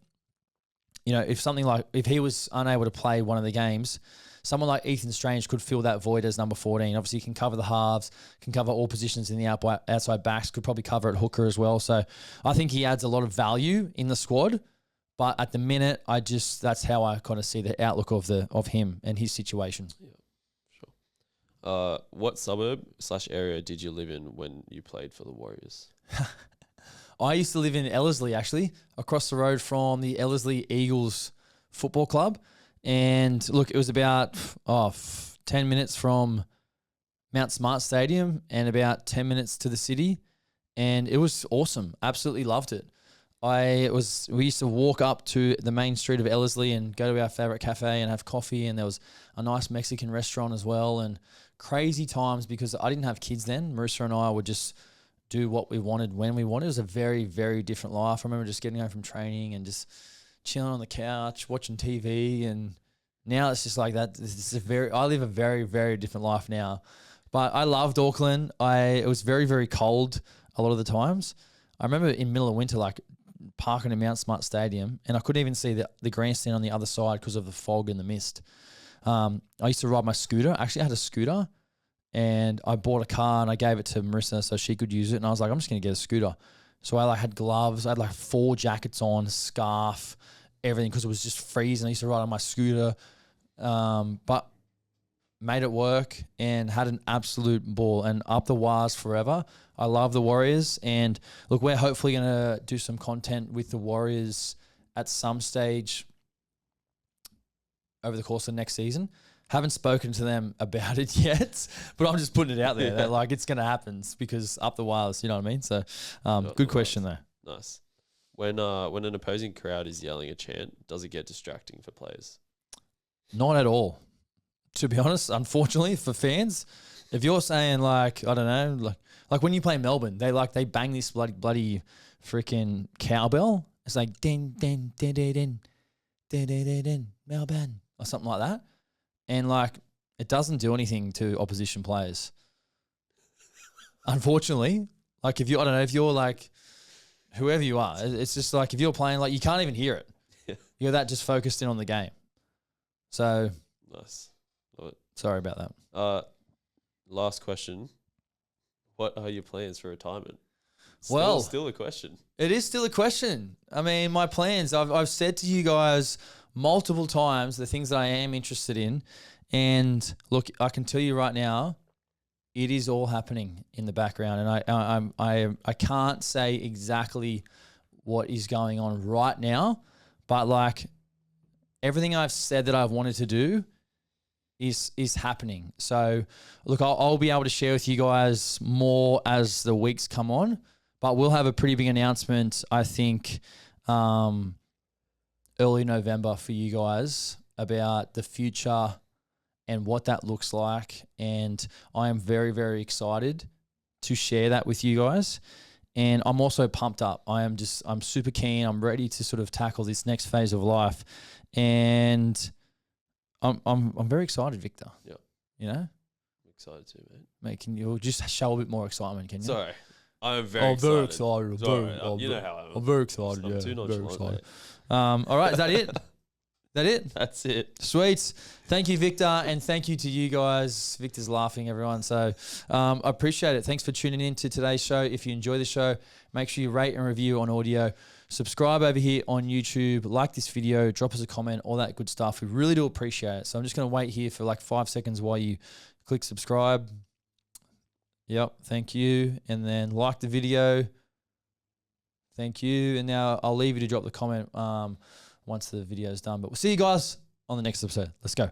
You know, if he was unable to play one of the games, someone like Ethan Strange could fill that void as number 14. Obviously, he can cover the halves, can cover all positions in the outside backs, could probably cover at hooker as well. So I think he adds a lot of value in the squad. But at the minute, that's how I kind of see the outlook of him and his situation. Yeah, sure. What suburb/area did you live in when you played for the Warriors? I used to live in Ellerslie, actually, across the road from the Ellerslie Eagles football club. And look, it was about 10 minutes from Mount Smart Stadium and about 10 minutes to the city. And it was awesome. Absolutely loved it. We used to walk up to the main street of Ellerslie and go to our favourite cafe and have coffee. And there was a nice Mexican restaurant as well. And crazy times because I didn't have kids then. Marissa and I would just do what we wanted when we wanted. It was a very, very different life. I remember just getting home from training and just chilling on the couch, watching TV. And now it's just like that. I live a very, very different life now. But I loved Auckland. It was very, very cold a lot of the times. I remember in the middle of winter, like parking in Mount Smart Stadium, and I couldn't even see the grandstand on the other side because of the fog and the mist. I used to ride my scooter. I actually had a scooter. And I bought a car and I gave it to Marissa so she could use it. And I was like, I'm just going to get a scooter. So I had gloves. I had 4 jackets on, scarf, everything because it was just freezing. I used to ride on my scooter. But made it work and had an absolute ball. And up the wires forever. I love the Warriors. And look, we're hopefully going to do some content with the Warriors at some stage over the course of next season. Haven't spoken to them about it yet, but I'm just putting it out there that like it's going to happen because up the wires, you know what I mean? So good question there. Nice. When an opposing crowd is yelling a chant, does it get distracting for players? Not at all. To be honest, unfortunately for fans, if you're saying like, I don't know, like when you play Melbourne, they bang this bloody freaking cowbell. It's like din din din din din din din din Melbourne or something like that. And like, it doesn't do anything to opposition players. Unfortunately, like if you're like, whoever you are, it's just like if you're playing, like you can't even hear it. Yeah. You're that just focused in on the game. So nice. Sorry about that. Last question. What are your plans for retirement? Still a question. It is still a question. I mean, my plans, I've said to you guys multiple times the things that I am interested in. And look, I can tell you right now, it is all happening in the background. And I can't say exactly what is going on right now, but like everything I've said that I've wanted to do is happening. So look, I'll be able to share with you guys more as the weeks come on, but we'll have a pretty big announcement, I think, early November for you guys about the future and what that looks like. And I am very, very excited to share that with you guys. And I'm also pumped up. I'm super keen. I'm ready to sort of tackle this next phase of life. And I'm very excited, Victor. Yeah. You know? I'm excited too, mate. Mate, can you just show a bit more excitement, can you? Sorry. I'm very excited. Very excited. You know how I am. I'm very excited. I'm too nonchalant. All right, is that it? That it? That's it. Sweet. Thank you, Victor, and thank you to you guys. Victor's laughing, everyone. So I appreciate it. Thanks for tuning in to today's show. If you enjoy the show, make sure you rate and review on audio. Subscribe over here on YouTube. Like this video. Drop us a comment. All that good stuff. We really do appreciate it. So I'm just going to wait here for like 5 seconds while you click subscribe. Yep. Thank you. And then like the video. Thank you. And now I'll leave you to drop the comment once the video is done. But we'll see you guys on the next episode. Let's go.